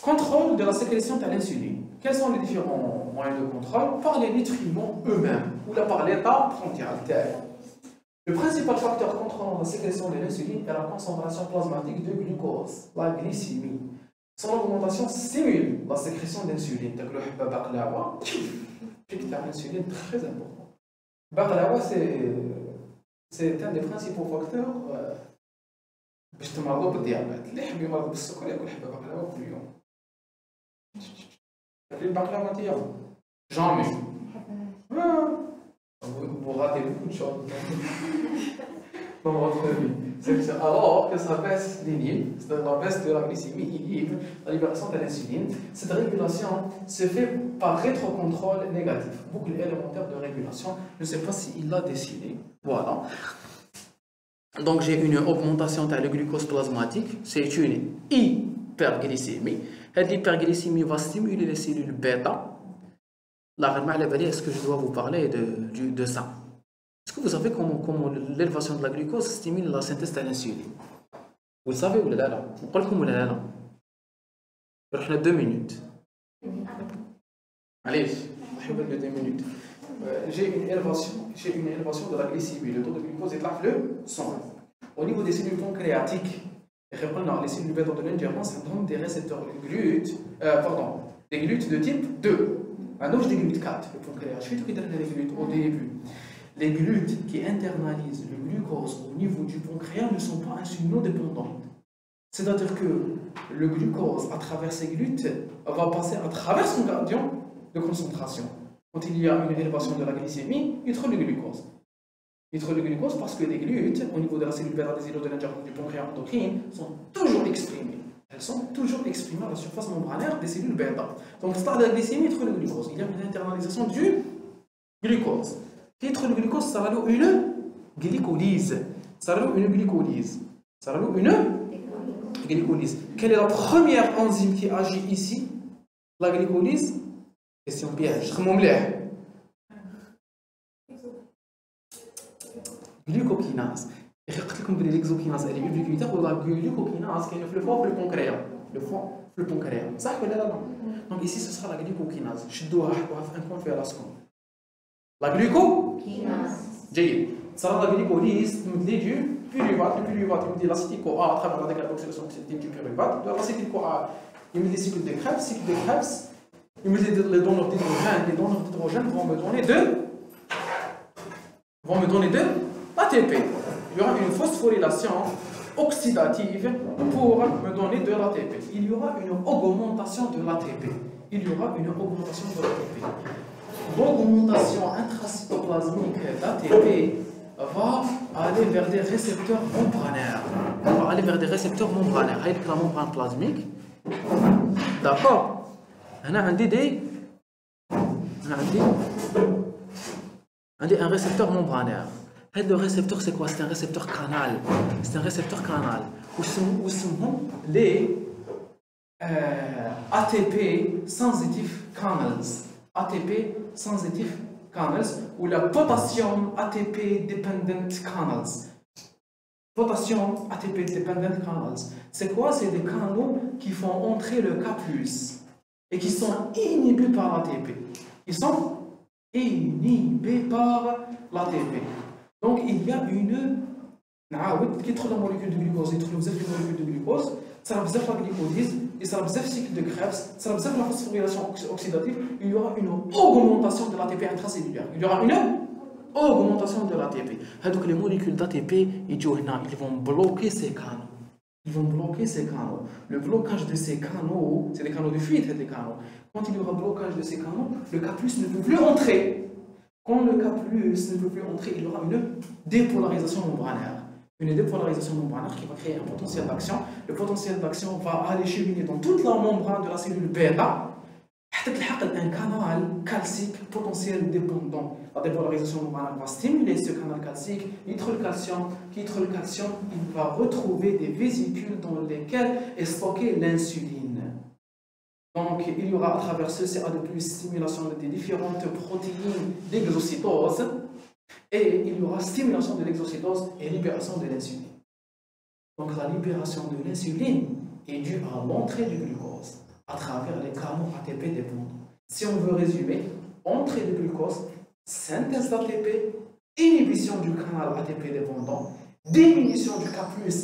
Contrôle de la sécrétion de l'insuline. Quels sont les différents moyens de contrôle? Par les nutriments eux-mêmes ou par l'état frontal. Le principal facteur contrôlant la sécrétion de l'insuline est la concentration plasmatique de glucose, la glycémie. Son augmentation stimule la sécrétion d'insuline. Pic d'insuline très important. Baklawa, c'est un des principaux facteurs باش تمرضوا بالديابيت. اللي يحب يمرض بالسكر ياكل حبه بقلاوه كل يوم. تاكلي البقلاوه انت يا جامي. Vous ratez beaucoup de choses dans votre vie. Alors que ça baisse l'inhibe, la baisse de la glycémie inhibe la libération de l'insuline. Cette régulation se fait par rétrocontrôle négatif. Boucle élémentaire de régulation. Je ne sais pas s'il l'a dessiné. Voilà. Donc j'ai une augmentation de la glucose plasmatique. C'est une hyperglycémie. Cette hyperglycémie va stimuler les cellules bêta. Est-ce que je dois vous parler de ça? Est-ce que vous savez comment l'élévation de la glucose stimule la synthèse de l'insuline? Vous le savez ou là? On parle comme là. On a 2 minutes. Allez, on va 2 minutes. J'ai une élévation de la glycémie. Le taux de glucose est là, le sang. Au niveau des cellules pancréatiques, les cellules bêta de l'ingérence ont des récepteurs des glutes de type 2. Maintenant, je des glutes 4, le pancréas. Je vais te donner les glutes au début. Les glutes qui internalisent le glucose au niveau du pancréas ne sont pas insulinodépendants. C'est-à-dire que le glucose, à travers ces glutes, va passer à travers son gradient de concentration. Quand il y a une élévation de la glycémie, il trouve le glucose. Il trouve le glucose parce que les glutes, au niveau de la cellule bêta des îlots de l'ingérence du pancréas endocrine, sont toujours exprimées. Elles sont toujours exprimées à la surface membranaire des cellules bêta. Donc, stade de la glycémie, il trouve le glucose. Il y a une internalisation du glucose. Qui trouve le glucose, ça va aller une glycolyse. Ça va aller une glycolyse. Ça va aller une glycolyse. Quelle est la première enzyme qui agit ici? La glycolyse? Question piège. Glucokinase. Je vais vous dire que l'exokinase est ubiquitaire ou la glucokinase qui est le foie le pancréas. Le foie le pancréas. Ça, c'est là. Donc ici, ce sera la glucokinase. Je dois avoir un point de la seconde. La glucokinase. J'ai ça sera la glycolyse du pyruvate. Le pyruvate, il me dit l'acétyl-CoA à travers la décarboxylation oxydative du pyruvate. De l'acétyl-CoA, il me dit cycle de Krebs. Cycle de Krebs, il me dit les donneurs d'hydrogène. Les donneurs d'hydrogène vont me donner de l'ATP. Il y aura une phosphorylation oxydative pour me donner de l'ATP. Il y aura une augmentation de l'ATP. L'augmentation intracytoplasmique d'ATP va aller vers des récepteurs membranaires. Avec la membrane plasmique. D'accord. On a un récepteur membranaire. Le récepteur, c'est quoi? C'est un récepteur canal. Où sont les ATP sensitive canals. Ou la potassium ATP dependent canals. C'est quoi? C'est des canaux qui font entrer le K+, et qui sont inhibés par l'ATP. Donc il y a une qui trouve la molécule de glucose, il trouve la molécule de glucose, ça va la glycolyse, et ça va le cycle de Krebs, ça va la phosphorylation oxydative, il y aura une augmentation de l'ATP intracellulaire. Donc les molécules d'ATP, ils vont bloquer ces canaux. Le blocage de ces canaux, c'est des canaux de fuite, des canaux. Quand il y aura blocage de ces canaux, le K+ ne peut plus entrer. Quand le K+ ne peut plus entrer, il y aura une dépolarisation membranaire. Une dépolarisation membranaire qui va créer un potentiel d'action. Le potentiel d'action va aller cheminer dans toute la membrane de la cellule bêta. Un canal calcique potentiel dépendant. La dépolarisation membranaire va stimuler ce canal calcique. Il va retrouver des vésicules dans lesquelles est stockée l'insuline. Donc, il y aura à travers ce CA de plus stimulation des différentes protéines d'exocytose et il y aura stimulation de l'exocytose et libération de l'insuline. Donc, la libération de l'insuline est due à l'entrée du glucose à travers les canaux ATP dépendants. Si on veut résumer, entrée de glucose, synthèse d'ATP, inhibition du canal ATP dépendant, diminution du K+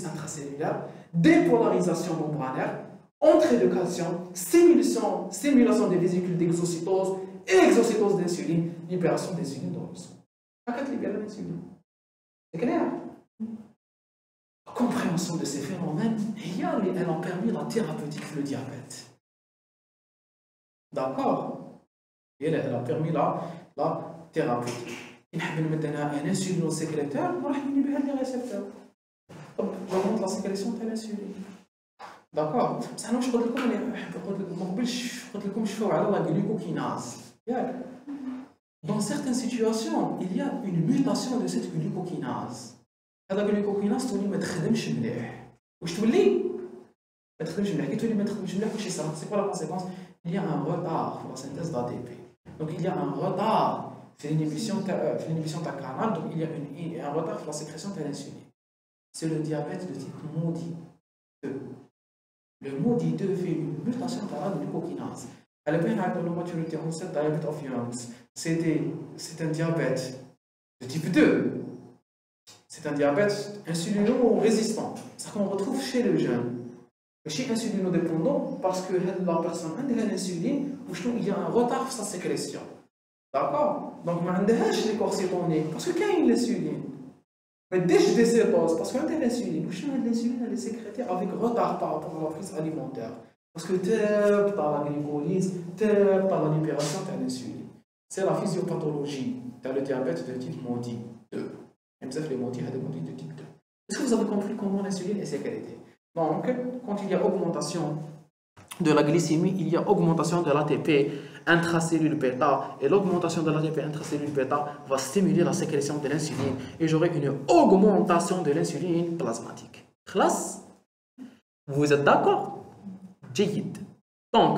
intracellulaire, dépolarisation membranaire, entrée de calcium, stimulation des vésicules d'exocytose, exocytose d'insuline, libération d'insuline dans le sang. À libérer l'insuline. C'est clair? La compréhension de ces phénomènes, elle a permis la thérapeutique du diabète. D'accord? Elle a permis la thérapeutique. Il y a un insulinosécréteur, on va inhiber les récepteurs. Donc, j'augmente la sécrétion de l'insuline. D'accord? بصح انا واش قلت لكم ما قبلش قلت لكم شوفوا على لا glucokinase. Dans certaines situations, il y a une mutation de cette glucokinase. هذا glucokinase تولي ما تخدمش مليح. واش تولي؟ ما تخدمش مليح. كي تولي ما تخدمش مليح واش يصرا؟ سي كوا لا كونسيكونس؟ Il y a un retard dans la synthèse d'ATP. Donc il y a un retard dans l'inhibition de la canal, donc il y a un retard dans la sécrétion de l'insuline. C'est le diabète de type MODY 2. Le MODY 2 fait une mutation de la glucokinase. Elle est bien dans la maturité en cette diabète of Young's. C'est un diabète de type 2. C'est un diabète insulino-résistant. C'est ce qu'on retrouve chez les jeunes. Chez insulino-dépendant, parce que la personne a l'insuline, il y a un retard dans sa sécrétion. D'accord? Donc, on a les corps-cétoniques, parce que quand il y a l'insuline, mais dès que je décétose, parce qu'on a l'insuline, l'insuline elle est sécrétée avec retard par rapport à la prise alimentaire. Parce que tu es dans la glycolyse, tu es dans la libération de l'insuline. C'est la physiopathologie de le diabète de type MODY 2. Même si les MODY, il y a des MODY de type 2. Est-ce que vous avez compris comment l'insuline est sécrétée? Donc, quand il y a augmentation de la glycémie, il y a augmentation de l'ATP intracellule bêta, et l'augmentation de l'ATP intracellule bêta va stimuler la sécrétion de l'insuline, et j'aurai une augmentation de l'insuline plasmatique. Classe? Vous êtes d'accord? Jayid. Donc,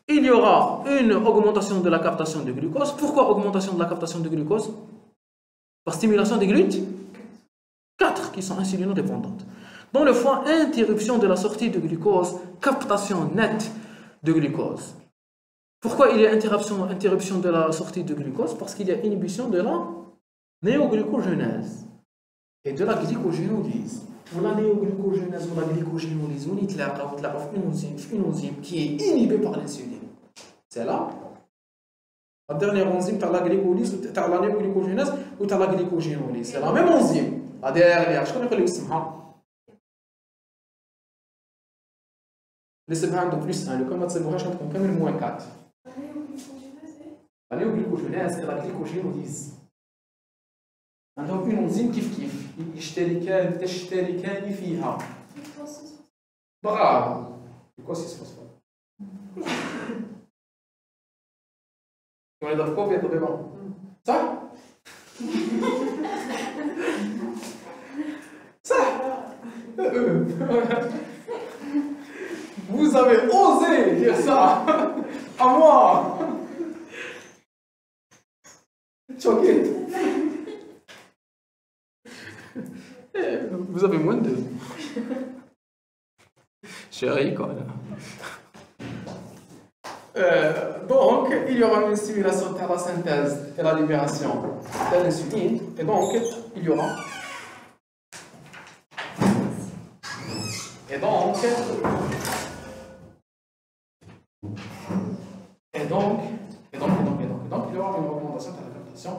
il y aura une augmentation de la captation de glucose. Pourquoi augmentation de la captation de glucose? Par stimulation des GLUT 4 qui sont insulinodépendantes. Dans le foie, interruption de la sortie de glucose, captation nette de glucose. Pourquoi il y a interruption de la sortie de glucose? Parce qu'il y a inhibition de la néoglucogénèse et de la glycogénolyse. Ou la néoglucogénèse ou la glycogénolyse, on y trouve une enzyme qui est inhibée par l'insuline. C'est là. La dernière enzyme, tu as la glycolyse, tu as la néoglucogénèse ou tu as la glycogénolyse. C'est la même enzyme. La dernière, je connais pas le نسبها عنده بلس 1 لو كان ما تصيبوهاش عندكم كامل موان 4 لا نيوغليكوجينيز اي لا غليكوجينوليز عندهم اون انزيم كيف يشتركان فيها برافو الكوسيس فوسفات يوني دافكو بيا طبيبا صح صح Vous avez osé dire ça à moi. Choqué. Vous avez moins de... Chérie, quoi. Donc, il y aura une stimulation de la synthèse et la libération de l'insuline. Et donc, il y aura... Et donc, il y aura une augmentation de la captation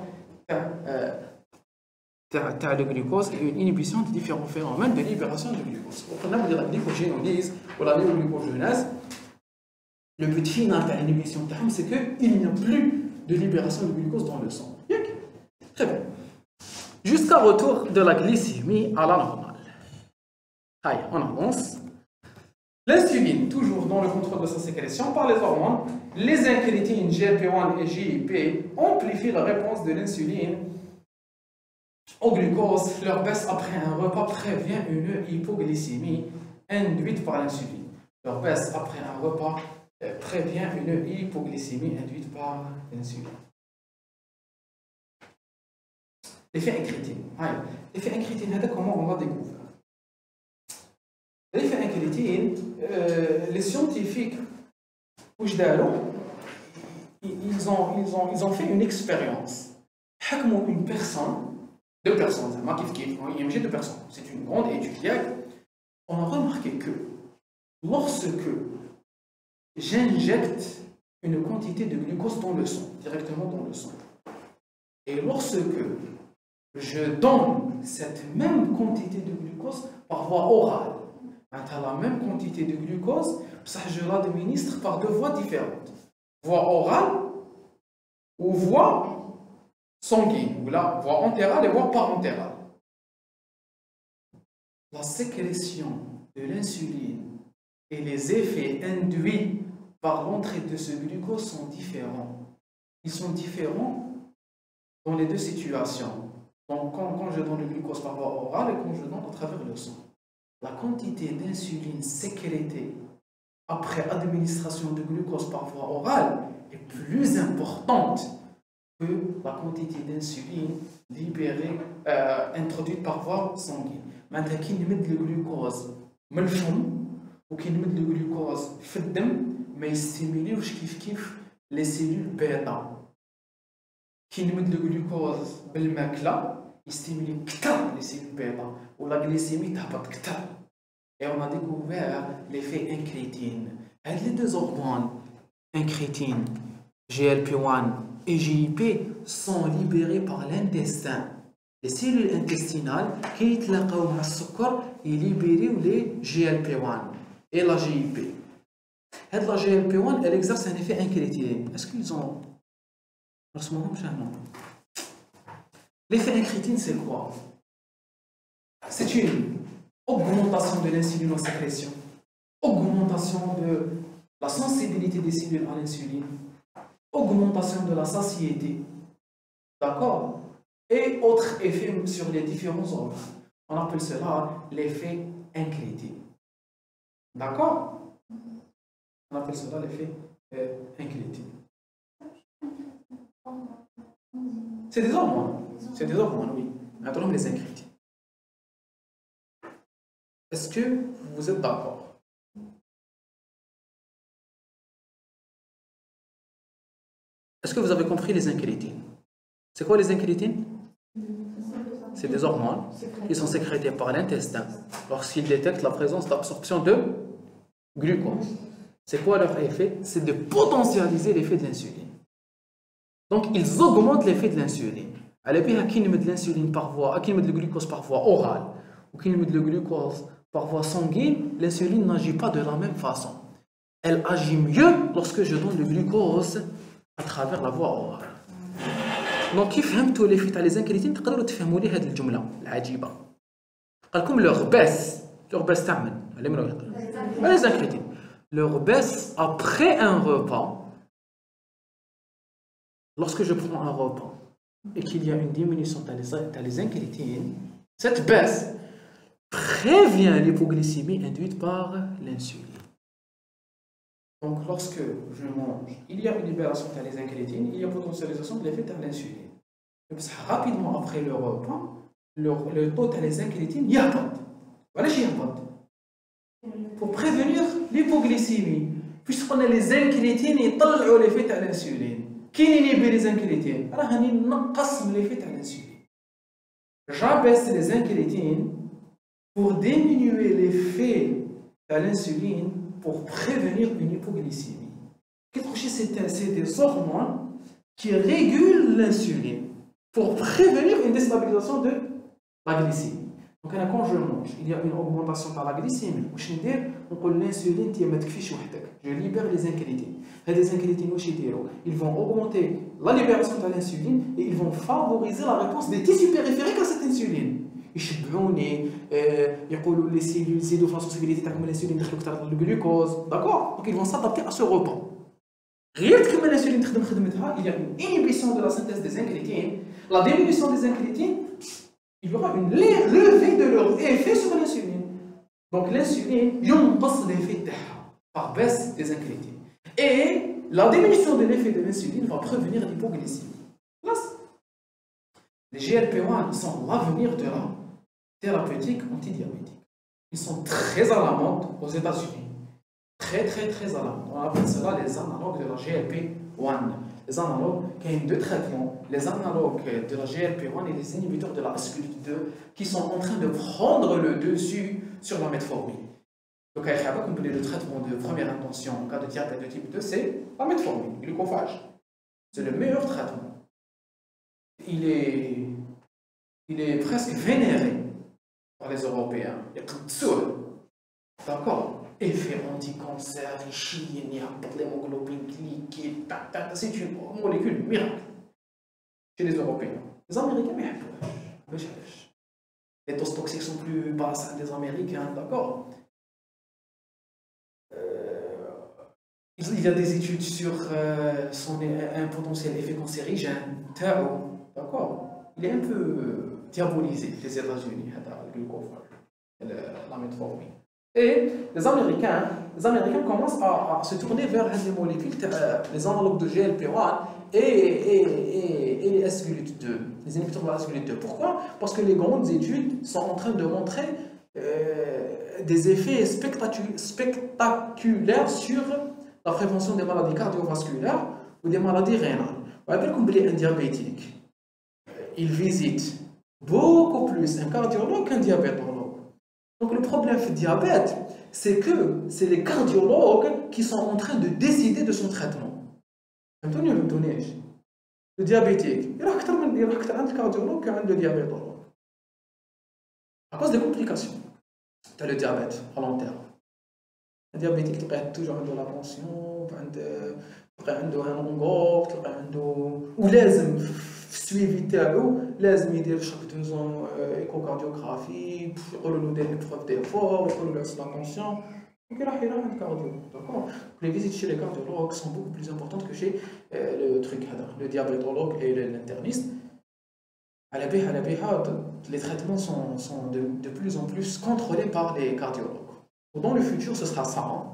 de glucose et une inhibition de différents phénomènes de libération de glucose. On a la glycogénolyse ou la néoglucogénèse. Le but final de l'inhibition, c'est qu'il n'y a plus de libération de glucose dans le sang. Très bien. Jusqu'à retour de la glycémie à la normale. Allez, on avance. L'insuline, toujours dans le contrôle de sa sécrétion par les hormones, les incrétines GLP-1 et GIP amplifient la réponse de l'insuline au glucose. Leur baisse après un repas prévient une hypoglycémie induite par l'insuline. Leur baisse après un repas prévient une hypoglycémie induite par l'insuline. L'effet incrétine. L'effet incrétine, comment on l'a découvert? L'effet incrétine, les scientifiques, ils ont fait une expérience. Une personne, deux personnes, il deux personnes, c'est une grande étude. On a remarqué que lorsque j'injecte une quantité de glucose dans le sang, directement dans le sang, et lorsque je donne cette même quantité de glucose par voie orale, la même quantité de glucose, ça je l'administre par deux voies différentes. Voie orale ou voie sanguine, ou la voie entérale et voie parentérale. La sécrétion de l'insuline et les effets induits par l'entrée de ce glucose sont différents. Ils sont différents dans les deux situations. Donc, quand je donne le glucose par voie orale et quand je donne à travers le sang. La quantité d'insuline sécrétée après administration de glucose par voie orale est plus importante que la quantité d'insuline libérée, introduite par voie sanguine. Maintenant, qui met le glucose dans le fond ou qui met le glucose dans le sang, mais il stimule les cellules bêta. Qui met le glucose dans le macla, il stimule les cellules bêta ou la glycémie tabat ktar. Et on a découvert l'effet incrétine. Les deux hormones, incrétine, GLP-1 et GIP, sont libérées par l'intestin. Les cellules intestinales qui يتلاقاو مع السكر يليبريو les GLP-1 et la GIP. La GLP-1 elle exerce un effet incrétine. Est-ce qu'ils ont l'effet incrétine, c'est quoi? C'est une augmentation de l'insulinosécrétion, augmentation de la sensibilité des cellules à l'insuline, augmentation de la satiété, d'accord? Et autres effets sur les différents organes. On appelle cela l'effet incrétine. D'accord? On appelle cela l'effet incrétine. C'est des hormones. C'est des hormones, oui. Maintenant, les incrétines. Est-ce que vous êtes d'accord? Est-ce que vous avez compris les incrétines? C'est quoi les incrétines? C'est des hormones qui sont sécrétées par l'intestin lorsqu'ils détectent la présence d'absorption de glucose. C'est quoi leur effet? C'est de potentialiser l'effet de l'insuline. Donc, ils augmentent l'effet de l'insuline. Alors, qui met de l'insuline par voie, qui met le glucose par voie orale, ou qui met le glucose par voie sanguine, l'insuline n'agit pas de la même façon. Elle agit mieux lorsque je donne le glucose à travers la voie orale. Donc, كيف فهمتوا l'effet تاع les incrétines تقدروا تفهموا لي هذه الجملة العجيبة. قال لكم leur baisse تعمل على من يقول les incrétines. Leur baisse après un repas. Lorsque je prends un repas et qu'il y a une diminution dans les incrétines, cette baisse prévient l'hypoglycémie induite par l'insuline. Donc, lorsque je mange, il y a une libération dans les incrétines, il y a potentialisation de l'effet de l'insuline. Rapidement après le repas, le taux dans les incrétines y a pas. Voilà, j'y a pas. Pour prévenir l'hypoglycémie, puisqu'on a les incrétines, ils طلعوا l'effet de l'insuline. Qui inhibe les incrétines? L'effet de l'insuline. J'abaisse les incrétines pour diminuer l'effet de l'insuline pour prévenir une hypoglycémie. C'est des hormones qui régulent l'insuline pour prévenir une déstabilisation de la glycémie. Donc quand je mange, il y a une augmentation de la glycémie. On dit l'insuline, je libère les incrétines. Les incrétines, ils vont augmenter la libération de l'insuline et ils vont favoriser la réponse des tissus périphériques à cette insuline. يشبعوني يقولوا les cellules يزيدوا في la sensibilité تاعكم l'insuline يدخلوا اكثر الجلوكوز. D'accord? Donc ils vont s'adapter à ce repas. غير تكمل l'insuline تخدم خدمتها, il y a une inhibition de la synthèse des incrétines, la diminution des incrétines, il y aura une levée de leur effet sur l'insuline. Donc l'insuline ينقص l'effet تاعها par baisse des incrétines. Et la diminution de l'effet de l'insuline va prévenir l'hypoglycémie. Les GLP-1 sont l'avenir de la thérapeutique antidiabétique. Ils sont très à la mode aux États-Unis. Très à la mode. On appelle cela les analogues de la GLP-1. Les analogues qui ont deux traitements, les analogues de la GLP-1 et les inhibiteurs de la SGLT2 qui sont en train de prendre le dessus sur la metformine. Donc, le traitement de première intention en cas de diabète de type 2, c'est la metformine, le glucophage. C'est le meilleur traitement. Il est presque vénéré par les Européens. Il y a tout de suite. D'accord? Effet anti-cancer, il y a l'hémoglobine glycée, c'est une molécule miracle chez les Européens. Les Américains, mais les doses toxiques sont plus basses des Américains, d'accord? Il y a des études sur un potentiel effet cancérigène, d'accord? Il est un peu diabolisé, les États-Unis, le glucophage, la metformine. Et les Américains commencent à se tourner vers des molécules, les analogues de GLP-1 et les SGLT2, les inhibiteurs de la SGLT2. Pourquoi? Parce que les grandes études sont en train de montrer des effets spectaculaires sur la prévention des maladies cardiovasculaires ou des maladies rénales. Vous voyez comme un diabétique, il visite beaucoup plus un cardiologue qu'un diabétologue. Donc le problème du diabète, c'est que c'est les cardiologues qui sont en train de décider de son traitement. Le diabétique, il y a un cardiologue qui a un diabétologue. À cause des complications. Tu as le diabète à long terme. Le diabétique, il a toujours la tension, il a un engorge, ou لازم في السويفي تاعو لازم يدير chaque 2 ans échocardiographie, يقولوا له دير l'épreuve d'effort, يقولوا له la tension. Donc il راح عند cardio, d'accord? Les visites chez les cardiologues sont beaucoup plus importantes que chez le diabétologue et l'interniste. Les traitements sont de plus en plus contrôlés par les cardiologues. Dans le futur, ce sera ça.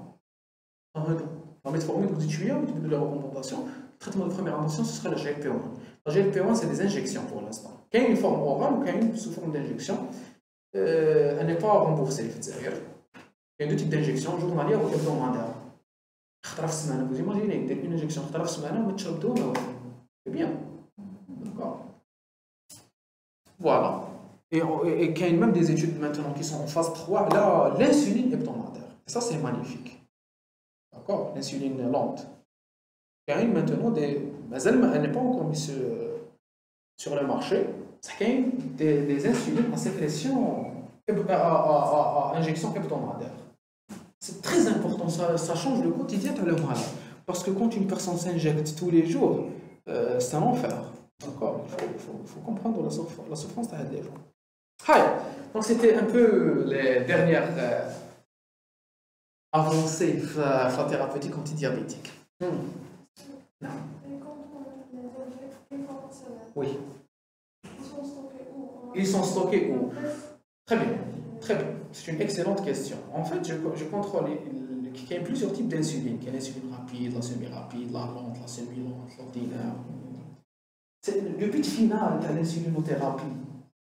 La metformine, vous étudiez, vous avez des recommandations. Le traitement de première intention, ce sera la GLP-1. La GLP-1, c'est des injections pour l'instant. Il y a une forme orale ou il y a une sous forme d'injection. Elle n'est pas remboursée. Il y a deux types d'injections, journalières ou hebdomadaires. Vous imaginez, une injection, c'est bien. D'accord. Voilà. Et il y a même des études maintenant qui sont en phase 3, là, l'insuline hebdomadaire. Et ça, c'est magnifique. D'accord? L'insuline lente. Il y a maintenant elle n'est pas encore mise sur le marché. Il y a des insulines à sécrétion, à injection hebdomadaire. C'est très important, ça change le quotidien de le malade. Parce que quand une personne s'injecte tous les jours, c'est un enfer. D'accord? Il faut comprendre la souffrance des gens. Donc c'était un peu les dernières avancées de la thérapeutique antidiabétique. Non. Oui. Ils sont stockés où? Très bien. C'est une excellente question. En fait, je contrôle qu'il y a plusieurs types d'insuline. Il y a l'insuline rapide, la semi-rapide, la lente, la semi-lente, l'ordinaire. Le but final de l'insulinothérapie,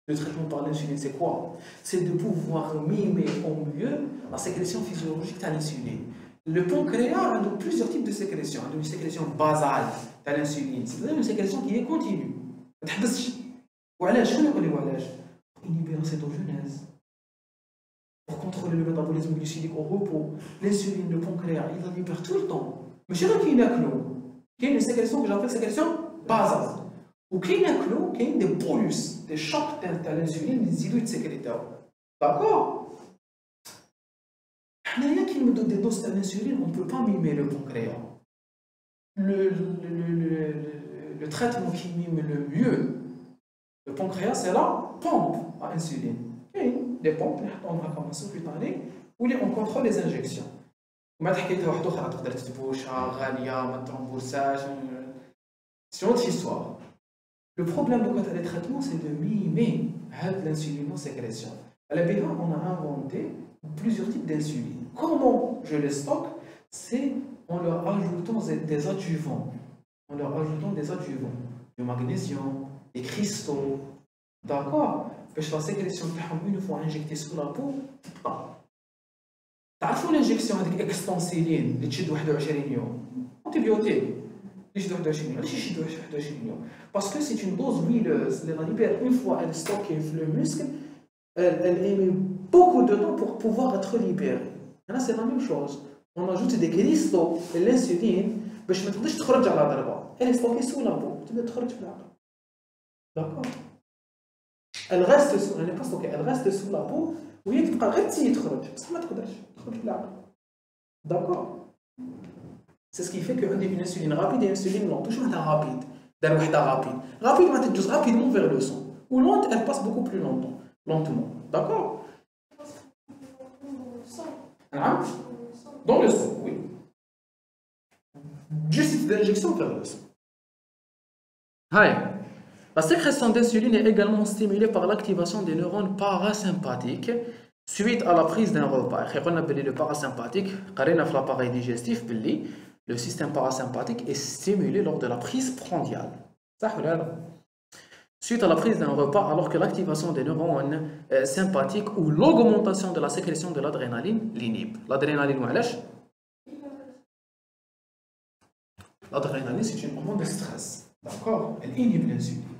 le traitement par l'insuline, c'est quoi? C'est de pouvoir mimer au mieux la sécrétion physiologique de l'insuline. Le pancréas a plusieurs types de sécrétion. Il y a une sécrétion basale de l'insuline, c'est-à-dire une sécrétion qui est continue. Pour inhiber la cétogenèse, pour contrôler le métabolisme glycémique au repos, l'insuline, le pancréas, il la libère tout le temps. Mais chez nous, il y a une sécrétion que j'appelle sécrétion basale. Ou qu'il y a des bolus, des chocs de l'insuline, des iludes sécréteurs. D'accord? Qui nous donne des doses d'insuline, on ne peut pas mimer le pancréas. Le traitement qui mime le mieux le pancréas, c'est la pompe à insuline. Et des pompes, on va commencer plus tard, où on contrôle les injections. C'est une autre histoire. Le problème de les traitements, c'est de mimer l'insulinosécrétion. À la on a inventé plusieurs types d'insuline. Comment je les stocke? C'est en leur ajoutant des adjuvants. En leur ajoutant des adjuvants. Du magnésium, des cristaux. D'accord? Parce que la sécrétion, une fois injectée sous la peau, تعرفوا الانجكسيون هذيك اكستونسيلين اللي تشد 21 يوم انتيبيوتيك اللي تشد 21 يوم علاش يشد 21 يوم باسكو سي اون دوز huileuse اللي لا ليبير اون فوا elle est stockée في le muscle elle émet beaucoup de temps pour pouvoir être libérée. Là c'est la même chose, on ajoute des cristaux et l'insuline باش ما تقدرش تخرج على ضربه. Elle est stockée sous la peau تبدا تخرج في العقل. D'accord? Elle n'est pas stockée, elle reste sous la peau وهي تبقى غير تخرج بصح ما تقدرش تخرج في العقل. D'accord? C'est ce qui fait que une insuline rapide et une insuline lente. واش معناتها rapide؟ دار وحده rapide. Rapide معناتها تدوز rapidement vers le sang. Ou lente, elle passe beaucoup plus lentement. D'accord? Dans le sang, oui. Du site d'injection vers le sang. La sécrétion d'insuline est également stimulée par l'activation des neurones parasympathiques suite à la prise d'un repas. Le parasympathique, l'appareil digestif, le système parasympathique est stimulé lors de la prise prandiale. Suite à la prise d'un repas, alors que l'activation des neurones sympathiques ou l'augmentation de la sécrétion de l'adrénaline l'inhibe. L'adrénaline, l'adrénaline, c'est une hormone de stress. D'accord? Elle inhibe l'insuline.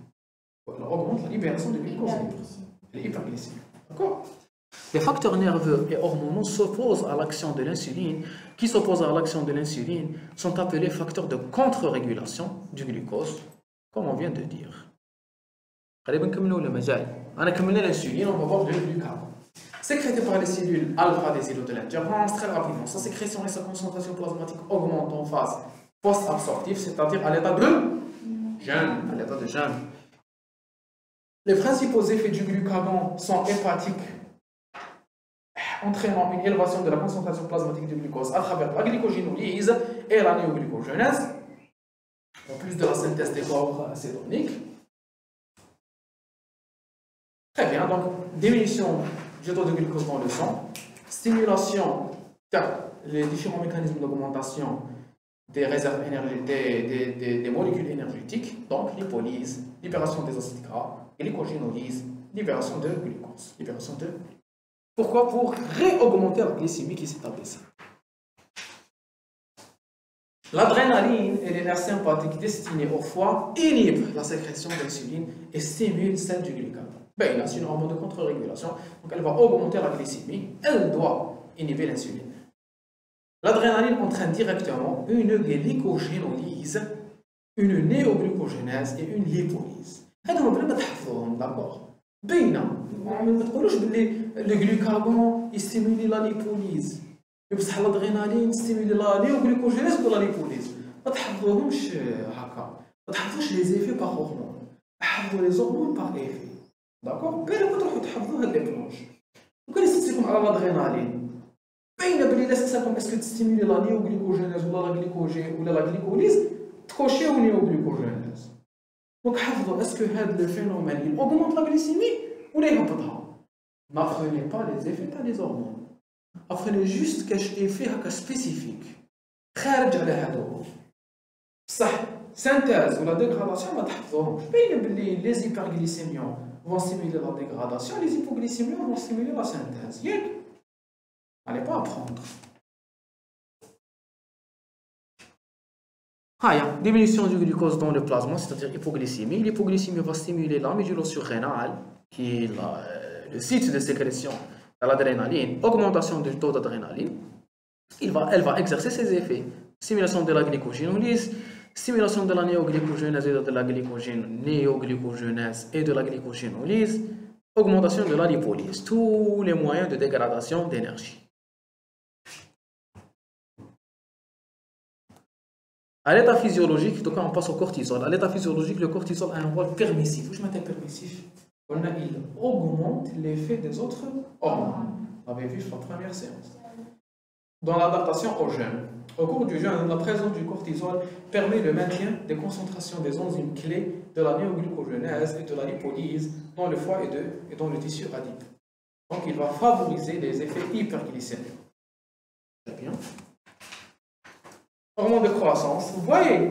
Elle augmente la libération de glucose. L'hyperglycémie. D'accord? Les facteurs nerveux et hormonaux s'opposent à l'action de l'insuline, qui s'opposent à l'action de l'insuline, sont appelés facteurs de contre-régulation du glucose, comme on vient de dire. Allez, on a combiné l'insuline, on va voir le glucose. Sécrété par les cellules alpha des îlots de l'endurance, très rapidement, sa sécrétion et sa concentration plasmatique augmentent en phase post-absorptive, c'est-à-dire à l'état de jeûne. Les principaux effets du glucagon sont hépatiques, entraînant une élévation de la concentration plasmatique du glucose à travers la glycogénolyse et la néoglycogénèse, en plus de la synthèse des corps acétoniques. Très bien, donc diminution du taux de glucose dans le sang, stimulation, car les différents mécanismes d'augmentation des réserves énergétiques, des molécules énergétiques, donc lipolyse, libération des acides gras, glycogénolyse, libération de glucose. Pourquoi? Pour réaugmenter la glycémie qui s'établissait. L'adrénaline et les nerfs sympathiques destinés au foie inhibent la sécrétion d'insuline et stimulent celle du glucagone. C'est une hormone de contre-régulation, donc elle va augmenter la glycémie, elle doit inhiber l'insuline. L'adrénaline entraîne directement une glycogénolyse, une néoglycogénèse et une lipolyse. D'accord? ما تقولوش باللي الجلوكاغون يستيمولي لا ليبوليز بصح الادرينالين يستيمولي لا نيوغليكوجينيز ولا ليبوليز ما تحفظوهمش هكا ما تحفظوش لي زيفي باغ هرمون حفظوا لي زورمون باغ ايفي داكور بينما تروحوا تحفظوا هاد لي بلونج وكان يسقسيكم على الادرينالين باينه بلي الا سقساكم اسكو تستيمولي لا نيوغليكوجينيز ولا لا غليكوجين ولا لا غليكوليز تكوشيو نيوغليكوجينيز Donc, est-ce que le phénomène il augmente la glycémie ou il pas? N'apprenez pas les effets des hormones. Apprenez juste quelques effets spécifiques. خارج على هذوك. صح synthèse ou la dégradation ما تحفظوهمش. باين باللي les hyperglycémiens vont stimuler la dégradation, les hypoglycémiens vont stimuler la synthèse. Allez pas apprendre. Diminution du glucose dans le plasma, c'est-à-dire hypoglycémie. L'hypoglycémie va stimuler la médulose surrénale, qui est le site de sécrétion de l'adrénaline, augmentation du taux d'adrénaline. Elle va exercer ses effets. Stimulation de la glycogénolyse, stimulation de la néoglycogénèse et de la néoglycogénèse et de la glycogénolyse, augmentation de la lipolyse. Tous les moyens de dégradation d'énergie. À l'état physiologique, donc on passe au cortisol. À l'état physiologique, le cortisol a un rôle permissif. Où je m'appelle permissif? Il augmente l'effet des autres hormones. On avait vu sur la première séance. Dans l'adaptation au jeûne. Au cours du jeûne, la présence du cortisol permet le maintien des concentrations des enzymes clés de la néoglycogénèse et de la lipolyse dans le foie et dans le tissu adipeux. Donc il va favoriser les effets hyperglycémiques. Très bien. hormone de croissance. Vous voyez,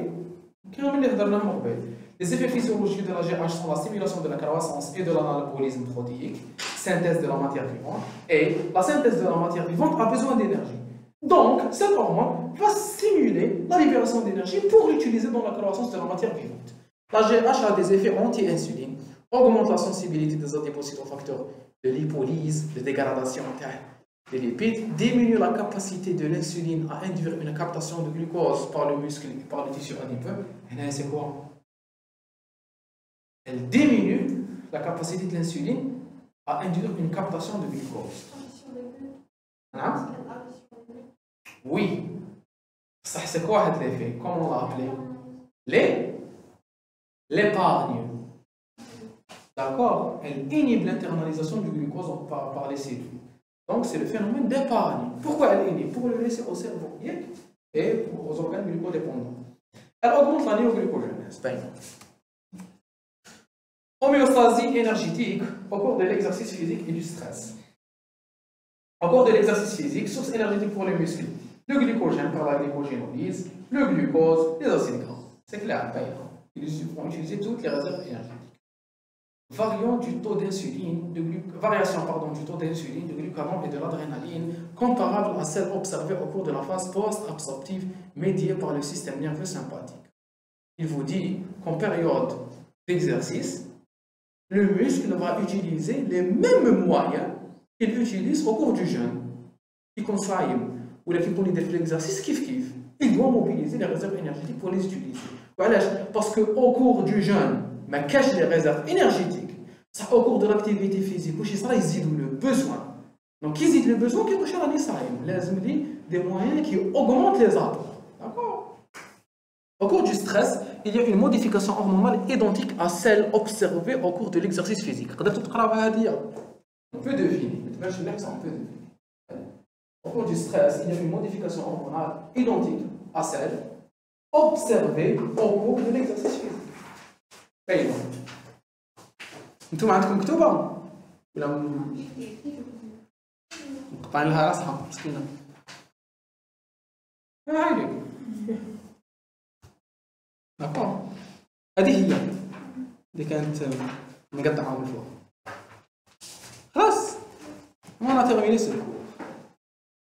les effets physiologiques de la GH sont la stimulation de la croissance et de l'anabolisme protéique, synthèse de la matière vivante, et la synthèse de la matière vivante a besoin d'énergie. Donc, cette hormone va stimuler la libération d'énergie pour l'utiliser dans la croissance de la matière vivante. La GH a des effets anti-insuline, augmente la sensibilité des adipocites aux facteurs de lipolyse, de dégradation des lipides, diminue la capacité de l'insuline à induire une captation de glucose par le muscle et par le tissu adipeux. Et là, c'est quoi? Elle diminue la capacité de l'insuline à induire une captation de glucose. Hein? Oui. Ça, c'est quoi cet effet? Comment on l'a appelé? L'épargne. D'accord? Elle inhibe l'internalisation du glucose par les cellules. Donc, c'est le phénomène d'épargne. Pourquoi elle inhibe? Pour le laisser au cerveau et aux organes glucodépendants. Elle augmente la néoglucogénèse. Homéostasie énergétique au cours de l'exercice physique et du stress. Au cours de l'exercice physique, source énergétique pour les muscles. Le glycogène par la glycogénolyse, le glucose, les acides gras. C'est clair, ils vont utiliser toutes les réserves énergétiques. Variation du taux d'insuline, de glucagon et de l'adrénaline, comparable à celle observée au cours de la phase post-absorptive médiée par le système nerveux sympathique. Il vous dit qu'en période d'exercice, le muscle va utiliser les mêmes moyens qu'il utilise au cours du jeûne. Il conseille, ou la qui connaît l'exercice, kiff. Il doit mobiliser les réserves énergétiques pour les utiliser. Voilà, parce qu'au cours du jeûne, mais cache les réserves énergétiques. Ça, au cours de l'activité physique, ça, ils aident le besoin. Donc, ils aident le besoin qui touche à des moyens qui augmentent les apports. D'accord? Au cours du stress, il y a une modification hormonale identique à celle observée au cours de l'exercice physique. On peut deviner. Au cours du stress, il y a une modification hormonale identique à celle observée au cours de l'exercice physique. انتم عندكم مكتوبة؟ ولا مقطعين لها راسها مسكينة؟ هاي داكور هذه هي اللي كانت مقطعة من فوق خلاص ما أنا تغيير